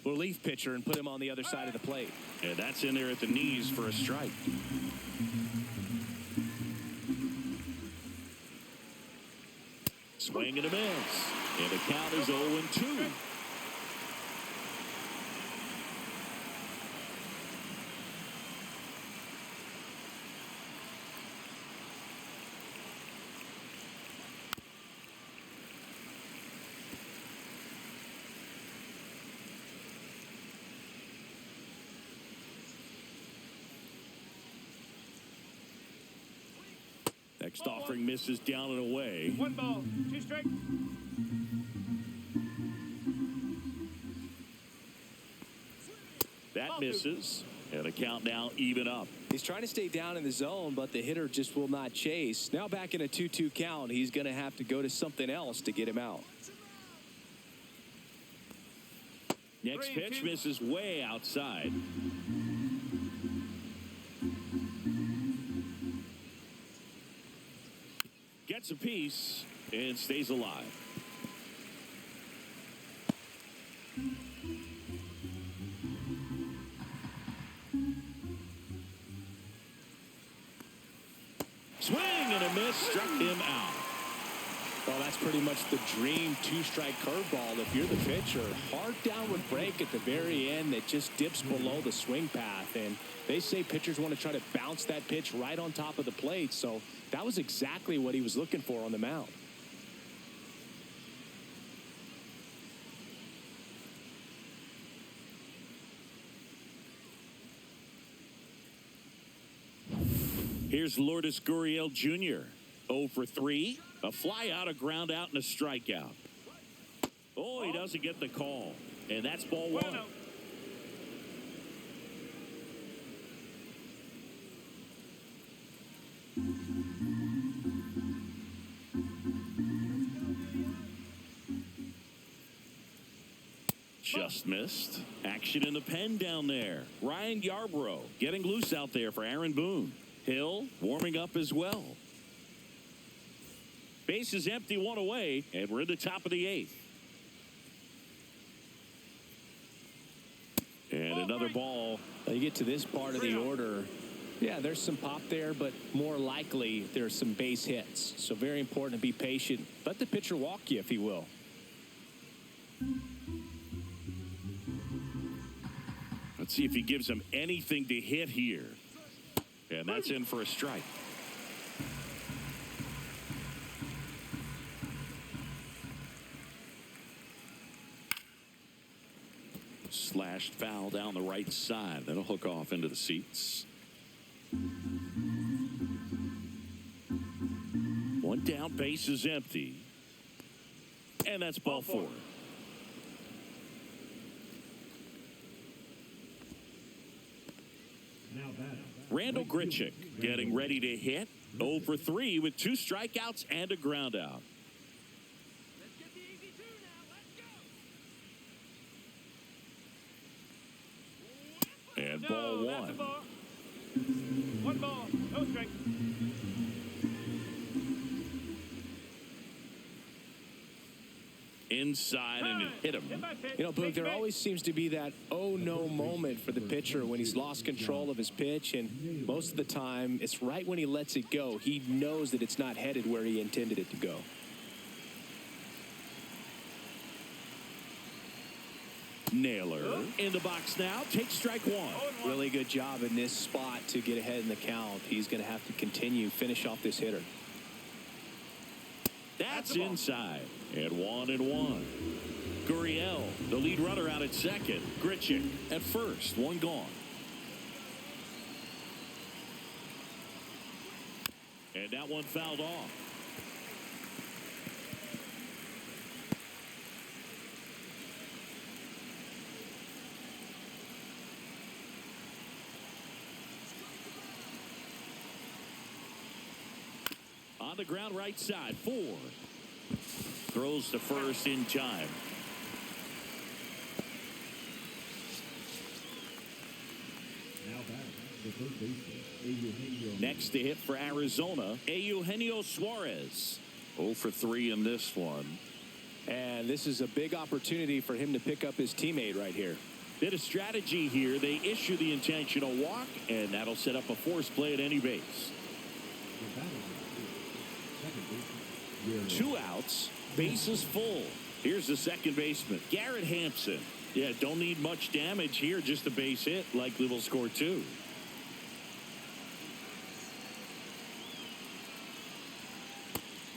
relief pitcher and put him on the other side of the plate. And that's in there at the knees for a strike. Swing and a miss. And the count is 0-2. Next offering misses down and away. 1 ball, 2 strikes. That misses. And the count now even up. He's trying to stay down in the zone, but the hitter just will not chase. Now back in a 2-2 count, he's going to have to go to something else to get him out. Next pitch misses way outside. Gets a piece and stays alive. Swing and a miss, struck him out. Well, that's pretty much the dream two-strike curveball. If you're the pitcher, hard downward break at the very end that just dips below the swing path. And they say pitchers want to try to bounce that pitch right on top of the plate. So that was exactly what he was looking for on the mound. Here's Lourdes Gurriel Jr. 0 for 3. A fly out, a ground out, and a strikeout. Oh, he doesn't get the call. And that's ball 1. Just missed. Action in the pen down there. Ryan Yarbrough getting loose out there for Aaron Boone. Hill warming up as well. Base is empty, 1 away, and we're in the top of the 8th. And another ball. You get to this part of the order. Yeah, there's some pop there, but more likely there's some base hits. So very important to be patient. Let the pitcher walk you if he will. Let's see if he gives him anything to hit here. And that's in for a strike. Slashed foul down the right side. That'll hook off into the seats. 1 down, base is empty. And that's ball 4. Now batting. Randall Grichuk getting ready to hit. 0 for 3 with 2 strikeouts and a ground out. And ball 1. 1 ball, no strike. Inside and it hit him. You know, Boog, there always seems to be that oh no moment for the pitcher when he's lost control of his pitch, and most of the time it's right when he lets it go. He knows that it's not headed where he intended it to go. Naylor in the box now. Takes strike 1. Really good job in this spot to get ahead in the count. He's going to have to finish off this hitter. That's inside. And 1-1. Gurriel, the lead runner, out at second. Grichuk at first. 1 gone. And that one fouled off. On the ground right side, 4. Throws to first in time. Now batting. The third baseman, Eugenio. Next to hit for Arizona, Eugenio Suarez. 0 for 3 in this one. And this is a big opportunity for him to pick up his teammate right here. Bit of strategy here. They issue the intentional walk, and that'll set up a force play at any base. The batter, second baseman, 2 outs, bases full. Here's the second baseman, Garrett Hampson. Yeah, don't need much damage here, just a base hit. Likely will score 2.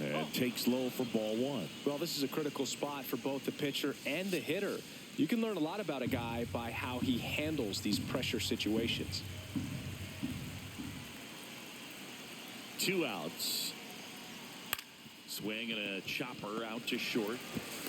And takes low for ball 1. Well, this is a critical spot for both the pitcher and the hitter. You can learn a lot about a guy by how he handles these pressure situations. 2 outs. Swing and a chopper out to short.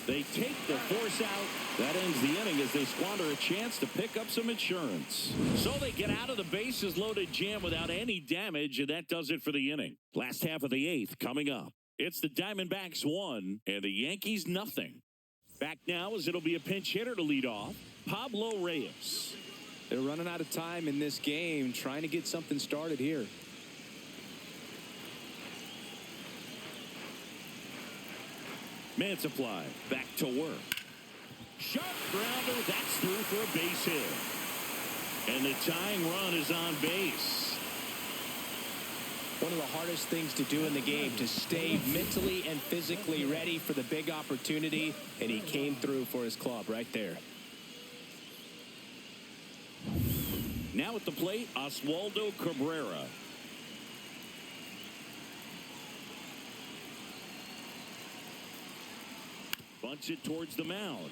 They take the force out. That ends the inning as they squander a chance to pick up some insurance. So they get out of the bases loaded jam without any damage, and that does it for the inning. Last half of the 8th coming up. It's the Diamondbacks 1 and the Yankees nothing. Back now as it'll be a pinch hitter to lead off, Pablo Reyes. They're running out of time in this game, trying to get something started here. Mantiply back to work. Sharp grounder, that's through for a base hit. And the tying run is on base. One of the hardest things to do in the game, to stay mentally and physically ready for the big opportunity, and he came through for his club right there. Now at the plate, Oswaldo Cabrera. Bunts it towards the mound.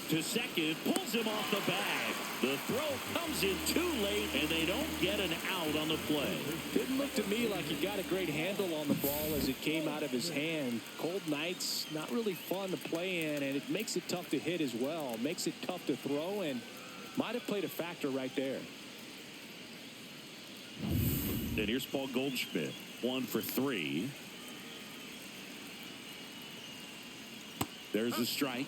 To second, pulls him off the bag. The throw comes in too late, and they don't get an out on the play. Didn't look to me like he got a great handle on the ball as it came out of his hand. Cold nights, not really fun to play in, and it makes it tough to hit as well. Makes it tough to throw, and might have played a factor right there. And here's Paul Goldschmidt, 1 for 3. There's a strike.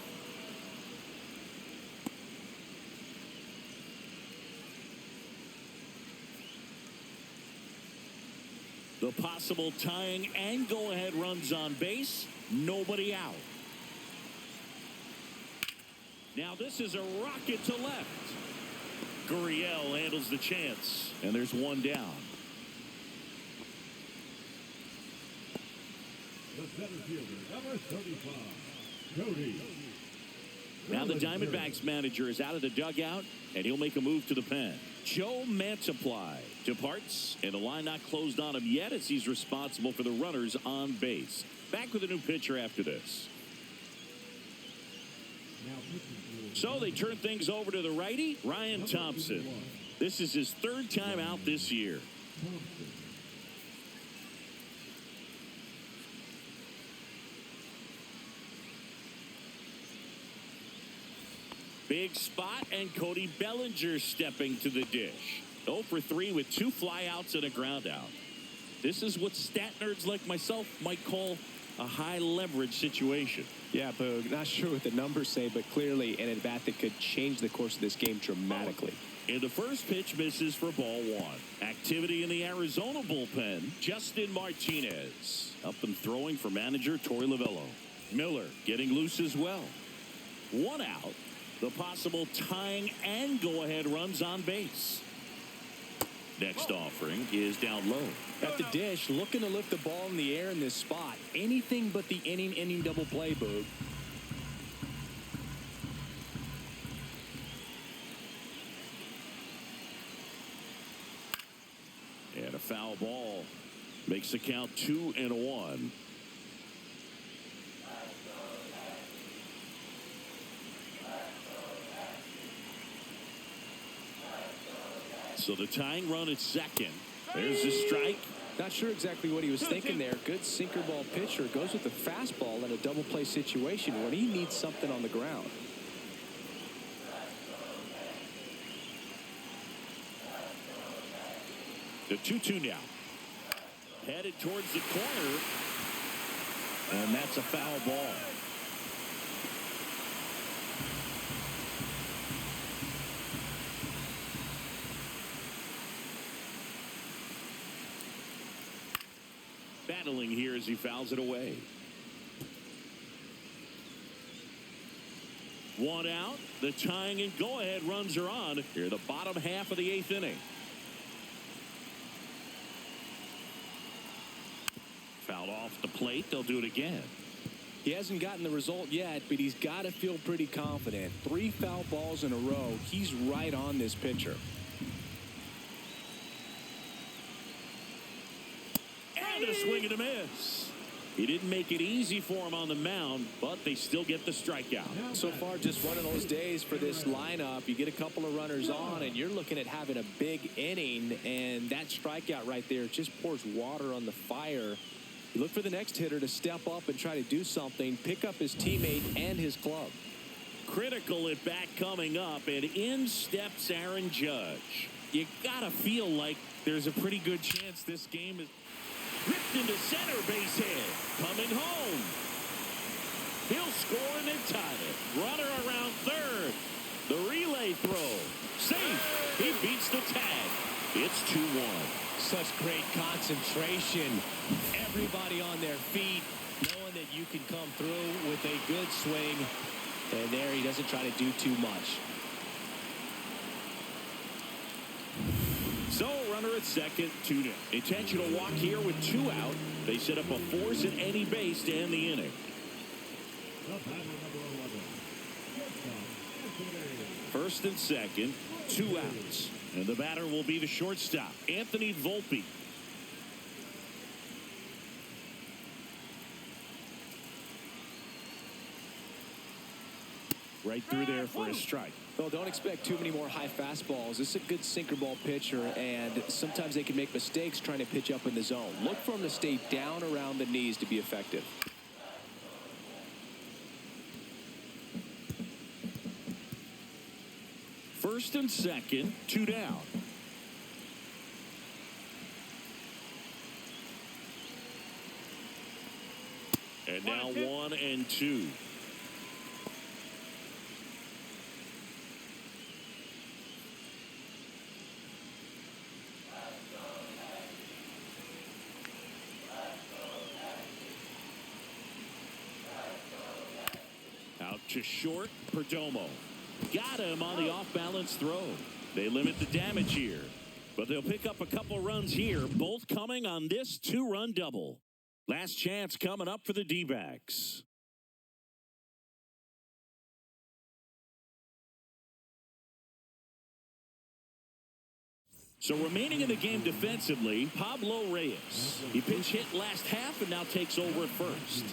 The possible tying and go-ahead runs on base. Nobody out. Now this is a rocket to left. Gurriel handles the chance, and there's 1 down. The center fielder, number 35, Cody. Now the Diamondbacks manager is out of the dugout, and he'll make a move to the pen. Joe Mantiply departs, and the line not closed on him yet as he's responsible for the runners on base. Back with a new pitcher after this. So they turn things over to the righty, Ryan Thompson. This is his 3rd time out this year. Big spot, and Cody Bellinger stepping to the dish. 0 for 3 with 2 flyouts and a ground out. This is what stat nerds like myself might call a high leverage situation. Yeah, Boog, not sure what the numbers say, but clearly an at-bat that could change the course of this game dramatically. And the first pitch misses for ball 1. Activity in the Arizona bullpen. Justin Martinez up and throwing for manager Torey Lovullo. Miller getting loose as well. 1 out. The possible tying and go-ahead runs on base. Next offering is down low. At the dish, looking to lift the ball in the air in this spot. Anything but the inning double play, Boog. And a foul ball makes the count 2-1. So the tying run at second. There's a strike. Not sure exactly what he was thinking there. Good sinker ball pitcher goes with the fastball in a double play situation when he needs something on the ground. The 2-2 now. Headed towards the corner. And that's a foul ball. Battling here as he fouls it away. 1 out. The tying and go-ahead runs are on here, the bottom half of the 8th inning. Fouled off the plate. They'll do it again. He hasn't gotten the result yet, but he's got to feel pretty confident. 3 foul balls in a row. He's right on this pitcher. And a swing and a miss. He didn't make it easy for him on the mound, but they still get the strikeout. So far, just one of those days for this lineup. You get a couple of runners on, and you're looking at having a big inning, and that strikeout right there just pours water on the fire. You look for the next hitter to step up and try to do something, pick up his teammate and his club. Critical at bat coming up, and in steps Aaron Judge. You gotta feel like there's a pretty good chance this game is ripped into center, base hit. Coming home. He'll score and then tie it. Runner around third. The relay throw. Safe. He beats the tag. It's 2-1. Such great concentration. Everybody on their feet, knowing that you can come through with a good swing. And there he doesn't try to do too much. So, runner at second, 2-0. Intentional walk here with 2 out. They set up a force at any base to end the inning. The batter, number 11. Shortstop, Anthony. First and second, 2 outs. And the batter will be the shortstop, Anthony Volpe. Right through there for a strike. Well, don't expect too many more high fastballs. This is a good sinker ball pitcher, and sometimes they can make mistakes trying to pitch up in the zone. Look for him to stay down around the knees to be effective. First and second, 2 down. And now 1 and 2. Out to short, Perdomo. Got him on the off-balance throw. They limit the damage here, but they'll pick up a couple runs here, both coming on this 2-run double. Last chance coming up for the D-backs. So remaining in the game defensively, Pablo Reyes. He pinch hit last half and now takes over at first.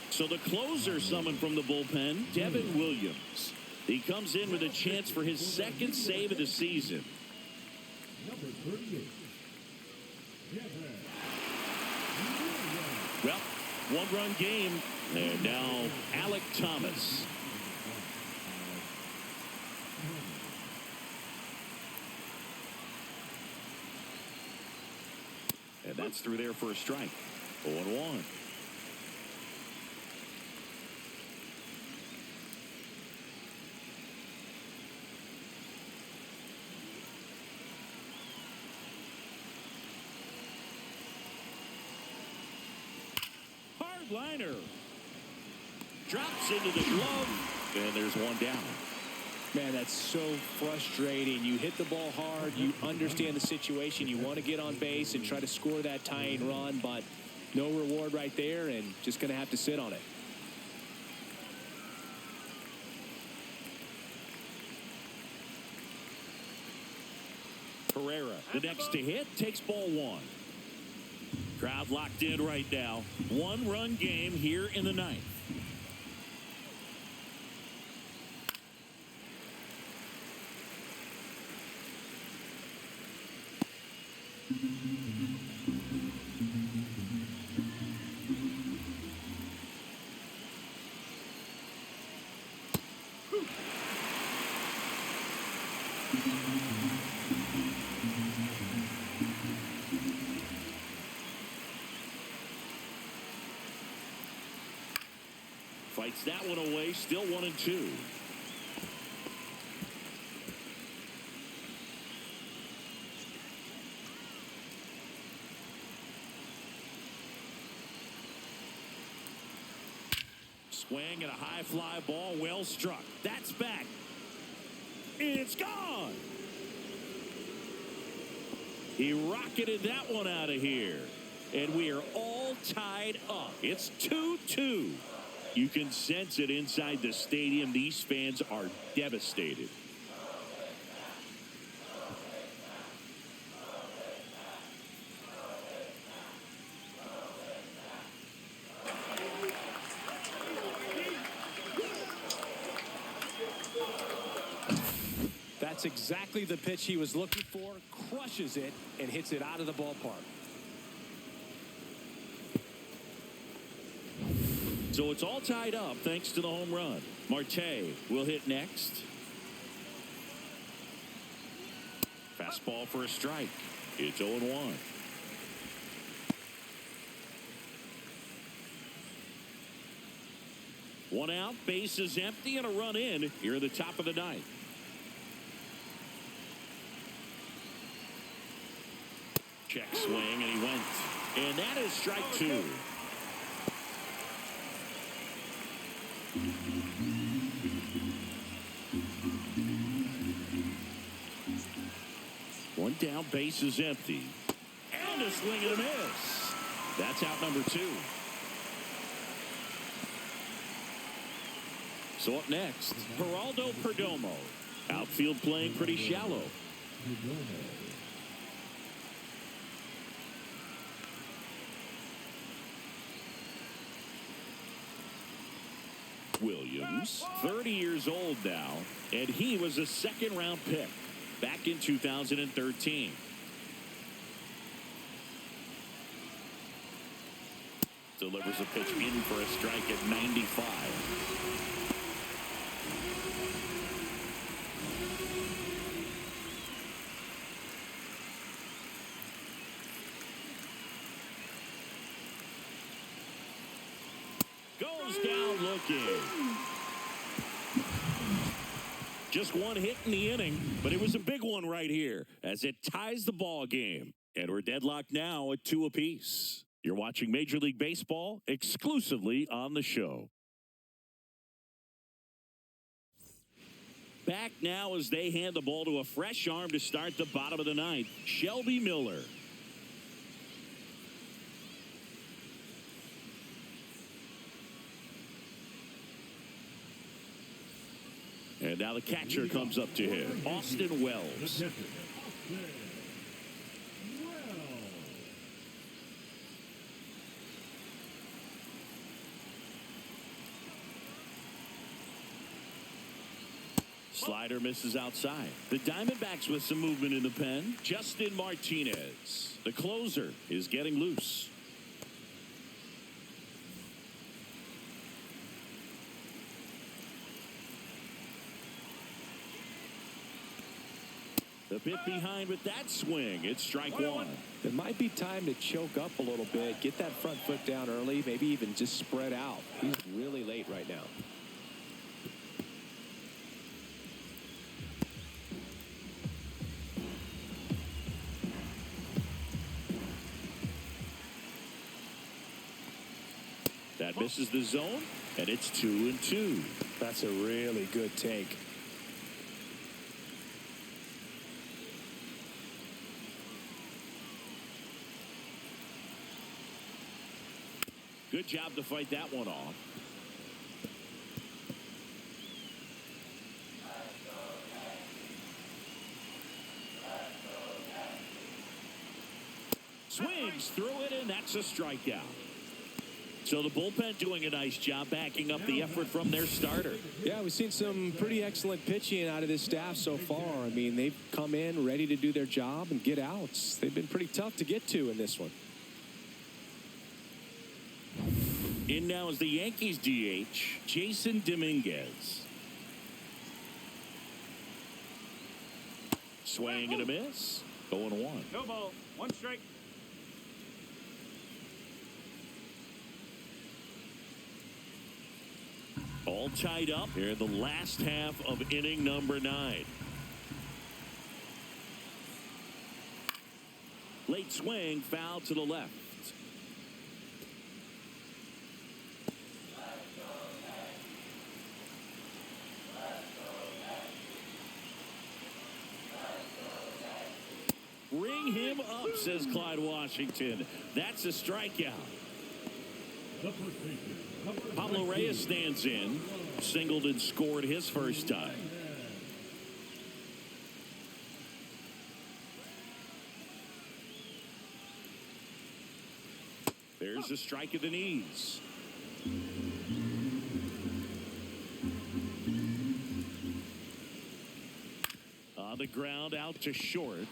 So the closer summoned from the bullpen, Devin Williams. He comes in with a chance for his second save of the season. Number 38. Well, 1-run game. And now Alec Thomas. And that's through there for a strike. 0-1. Liner drops into the glove, and there's 1 down. Man, that's so frustrating. You hit the ball hard. You understand the situation. You want to get on base and try to score that tying run, but no reward right there, and just going to have to sit on it. Pereira, the next to hit, takes ball 1. Crowd locked in right now. 1-run game here in the 9th. Fights that one away, still 1 and 2. Swing and a high fly ball, well struck. That's back. It's gone. He rocketed that one out of here. And we are all tied up. It's 2-2. You can sense it inside the stadium. These fans are devastated. That's exactly the pitch he was looking for. Crushes it and hits it out of the ballpark. So it's all tied up thanks to the home run. Marte will hit next. Fastball for a strike. It's 0-1. One out, base is empty, and a run in here at the top of the ninth. Check swing, and he went. And that is strike two. One down, base is empty. And a swing and a miss. That's out number two. So up next, Geraldo Perdomo. Outfield playing pretty shallow. Williams, 30 years old now, and he was a second-round pick back in 2013. Delivers a pitch in for a strike at 95. Goes down looking. Just one hit in the inning, but it was a big one right here as it ties the ball game. And we're deadlocked now at 2 apiece. You're watching Major League Baseball exclusively on the show. Back now as they hand the ball to a fresh arm to start the bottom of the ninth, Shelby Miller. And now the catcher comes up to him, Austin Wells. Slider misses outside. The Diamondbacks with some movement in the pen. Justin Martinez, the closer, is getting loose. The bit behind with that swing. It's strike one. It might be time to choke up a little bit, get that front foot down early, maybe even just spread out. He's really late right now. That misses the zone, and it's 2-2. That's a really good take. Good job to fight that one off. Swings through it, and that's a strikeout. So the bullpen doing a nice job backing up the effort from their starter. Yeah, we've seen some pretty excellent pitching out of this staff so far. I mean, they've come in ready to do their job and get outs. They've been pretty tough to get to in this one. In now is the Yankees DH, Jason Dominguez. Swing and a miss. 0-1. No ball. One strike. All tied up here in the last half of inning number 9. Late swing, foul to the left. Ring him up, says Clyde Washington. That's a strikeout. The first baseman, Pablo Reyes stands in. Singled and scored his first time. There's a strike at the knees. On the ground, out to short.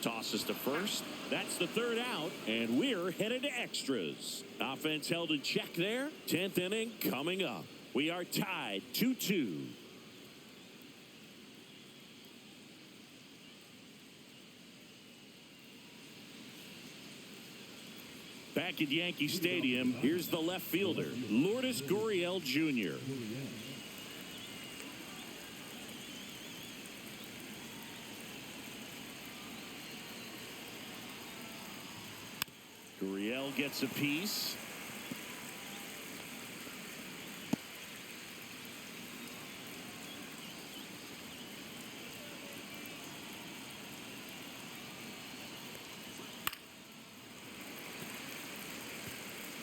Tosses to first. That's the third out, and we're headed to extras. Offense held in check there. 10th inning coming up. We are tied 2-2. Back at Yankee Stadium, here's the left fielder, Lourdes Gurriel Jr. Gurriel gets a piece.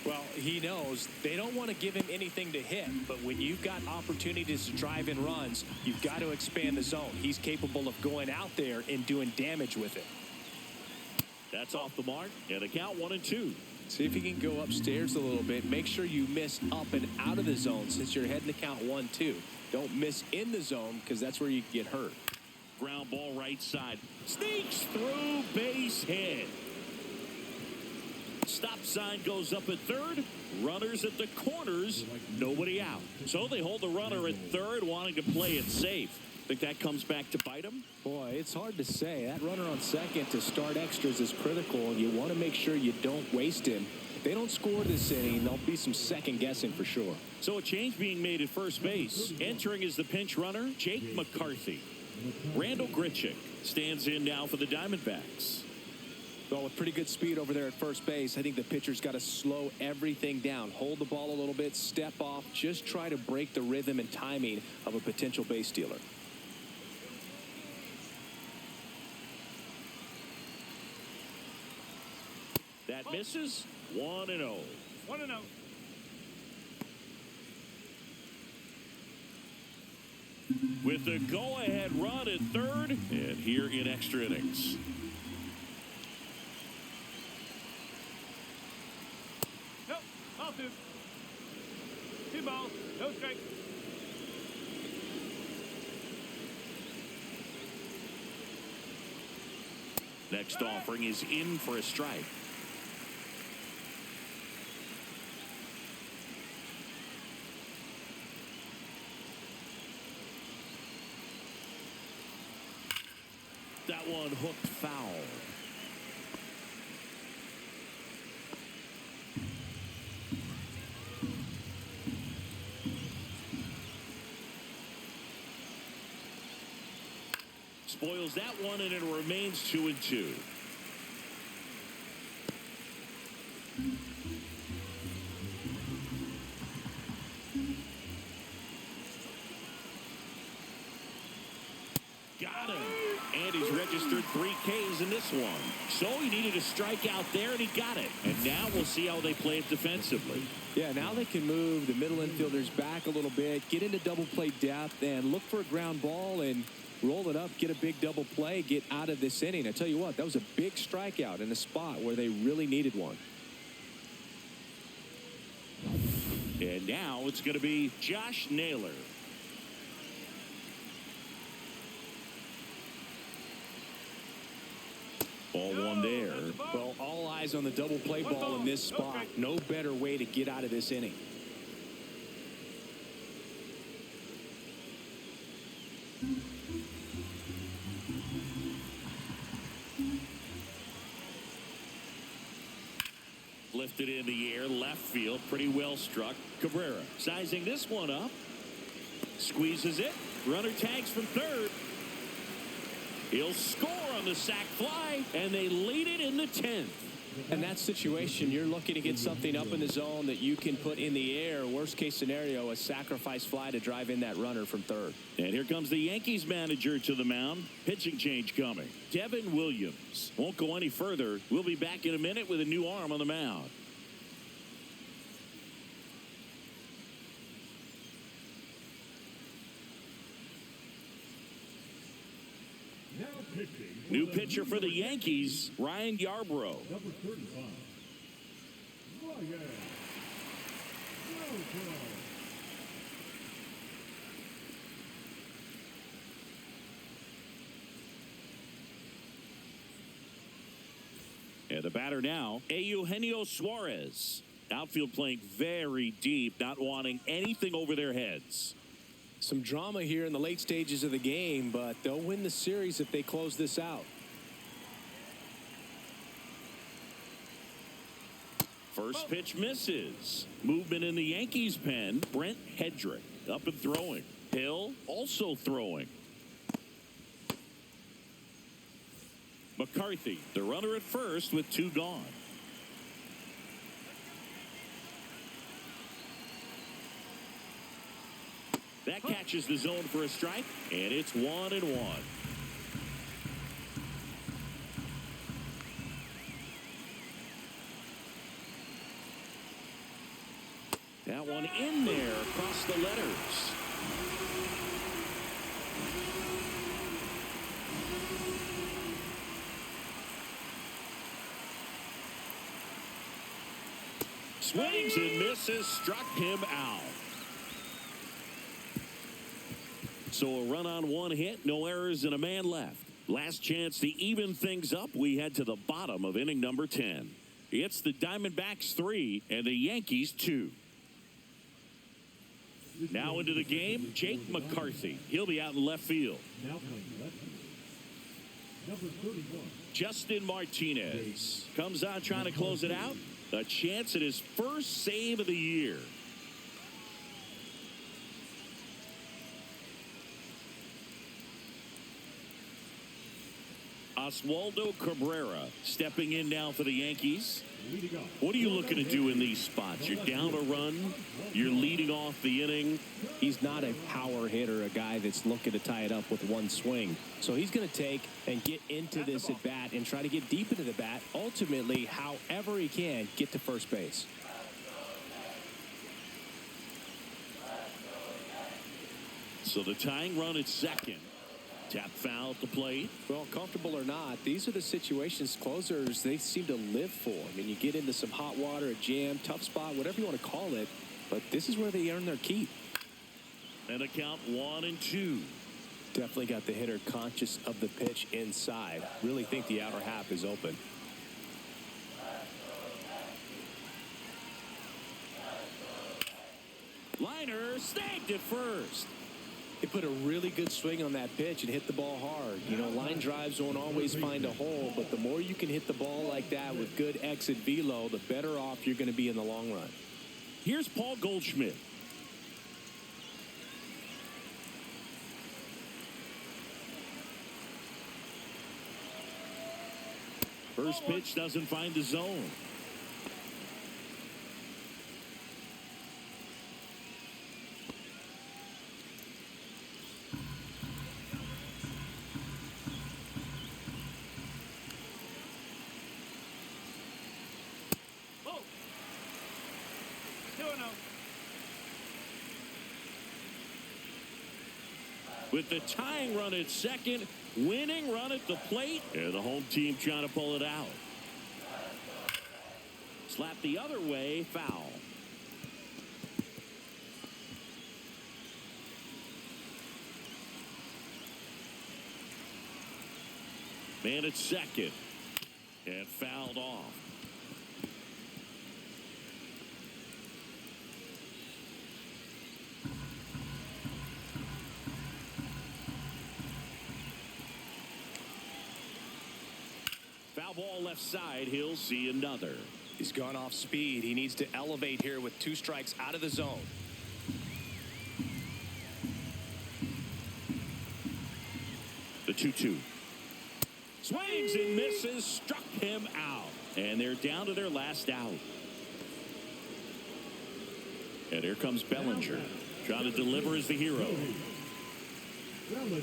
Well, he knows they don't want to give him anything to hit, but when you've got opportunities to drive in runs, you've got to expand the zone. He's capable of going out there and doing damage with it. That's off the mark, and a count 1-2. See if he can go upstairs a little bit. Make sure you miss up and out of the zone since you're heading to count 1-2. Don't miss in the zone because that's where you get hurt. Ground ball right side. Sneaks through, base hit. Stop sign goes up at third. Runners at the corners. Nobody out. So they hold the runner at third, wanting to play it safe. Think that comes back to bite him? Boy, it's hard to say. That runner on second to start extras is critical, and you want to make sure you don't waste him. If they don't score this inning, there'll be some second guessing for sure. So a change being made at first base. Entering as the pinch runner, Jake McCarthy. Randall Grichuk stands in now for the Diamondbacks. Well, with pretty good speed over there at first base, I think the pitcher's got to slow everything down. Hold the ball a little bit, step off, just try to break the rhythm and timing of a potential base stealer. That misses. 1-0. 1-0. With the go-ahead run at third, and here in extra innings. Nope. Ball two. 2 balls. No strikes. Next offering is in for a strike. That one hooked foul. Spoils that one, and it remains 2-2. Got him. And he's registered 3 Ks in this one. So he needed a strikeout there, and he got it. And now we'll see how they play it defensively. Yeah, now they can move the middle infielders back a little bit, get into double play depth, and look for a ground ball and roll it up, get a big double play, get out of this inning. I tell you what, that was a big strikeout in a spot where they really needed one. And now it's going to be Josh Naylor. Ball one there. Well, all eyes on the double play ball in this spot. No better way to get out of this inning. Lifted in the air, left field, pretty well struck. Cabrera sizing this one up. Squeezes it. Runner tags from third. He'll score on the sac fly, and they lead it in the 10th. In that situation, you're looking to get something up in the zone that you can put in the air. Worst case scenario, a sacrifice fly to drive in that runner from third. And here comes the Yankees manager to the mound. Pitching change coming. Devin Williams won't go any further. We'll be back in a minute with a new arm on the mound. New pitcher for the Yankees, Ryan Yarbrough. Number 35. Ryan. And the batter now, Eugenio Suarez. Outfield playing very deep, not wanting anything over their heads. Some drama here in the late stages of the game, but they'll win the series if they close this out. First pitch misses. Movement in the Yankees pen. Brent Hedrick up and throwing. Hill also throwing. McCarthy, the runner at first with 2 gone. That catches the zone for a strike, and it's 1-1. That one in there across the letters. Swings and misses, struck him out. So a run on 1 hit, no errors, and a man left. Last chance to even things up. We head to the bottom of inning number 10. It's the Diamondbacks 3 and the Yankees 2. Now into the game, Jake McCarthy. He'll be out in left field. Now playing left field. Number 31. Justin Martinez comes out trying to close it out. A chance at his first save of the year. Oswaldo Cabrera stepping in now for the Yankees. What are you looking to do in these spots? You're down a run. You're leading off the inning. He's not a power hitter, a guy that's looking to tie it up with 1 swing. So he's going to take and get into this at bat and try to get deep into the bat. Ultimately, however he can, get to first base. So the tying run at second. Tap foul at the plate. Well, comfortable or not, these are the situations closers they seem to live for. I mean, you get into some hot water, a jam, tough spot, whatever you want to call it, but this is where they earn their keep. And a count 1-2. Definitely got the hitter conscious of the pitch inside. Really think the outer half is open. Liner snagged at first. He put a really good swing on that pitch and hit the ball hard. You know, line drives won't always find a hole, but the more you can hit the ball like that with good exit velo, the better off you're going to be in the long run. Here's Paul Goldschmidt. First pitch doesn't find the zone. With the tying run at second, winning run at the plate, and the home team trying to pull it out. Slap the other way, foul. Man at second, and fouled off. Ball left side, he'll see another. He's gone off speed. He needs to elevate here with 2 strikes out of the zone. The 2-2. Swings and misses, struck him out. And they're down to their last out. And here comes Bellinger. Trying to deliver as the hero. Bellinger.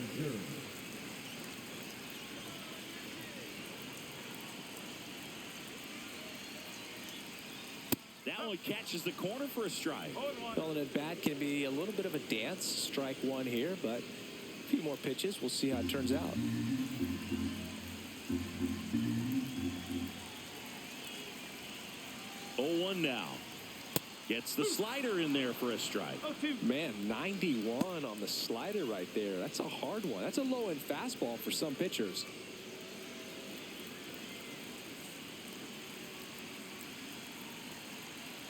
That one catches the corner for a strike. Well, an at bat can be a little bit of a dance. Strike 1 here, but a few more pitches. We'll see how it turns out. 1 now. Gets the slider in there for a strike. 0-2. Man, 91 on the slider right there. That's a hard one. That's a low-end fastball for some pitchers.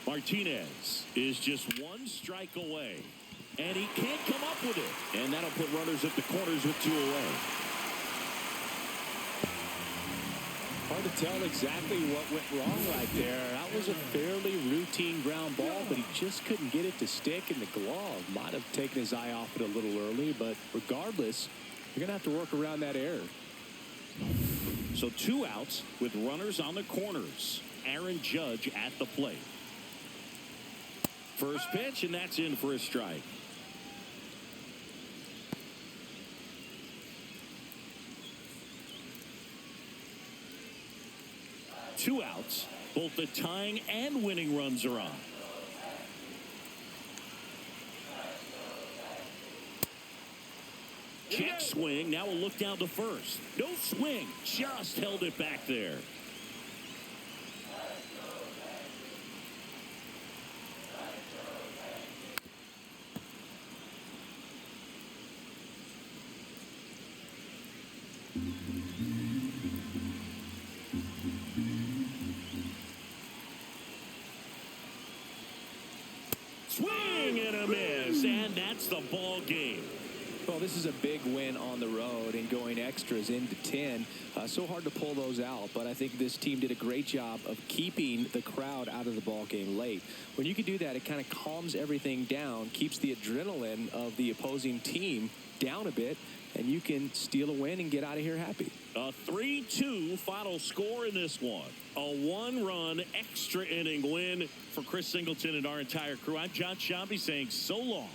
Martinez is just 1 strike away. And he can't come up with it. And that'll put runners at the corners with 2 away. Hard to tell exactly what went wrong right there. That was a fairly routine ground ball, but he just couldn't get it to stick in the glove. Might have taken his eye off it a little early, but regardless, you're going to have to work around that error. So 2 outs with runners on the corners. Aaron Judge at the plate. First pitch, and that's in for a strike. Two outs. Both the tying and winning runs are on. Check swing. Now a look down to first. No swing. Just held it back there. Swing and a miss, and that's the ball game. Well, this is a big win on the road and going extras into 10. So hard to pull those out, but I think this team did a great job of keeping the crowd out of the ball game late. When you can do that, it kind of calms everything down, keeps the adrenaline of the opposing team down a bit, and you can steal a win and get out of here happy. A 3-2 final score in this one. A 1-run extra inning win for Chris Singleton and our entire crew. I'm John Shambi saying so long.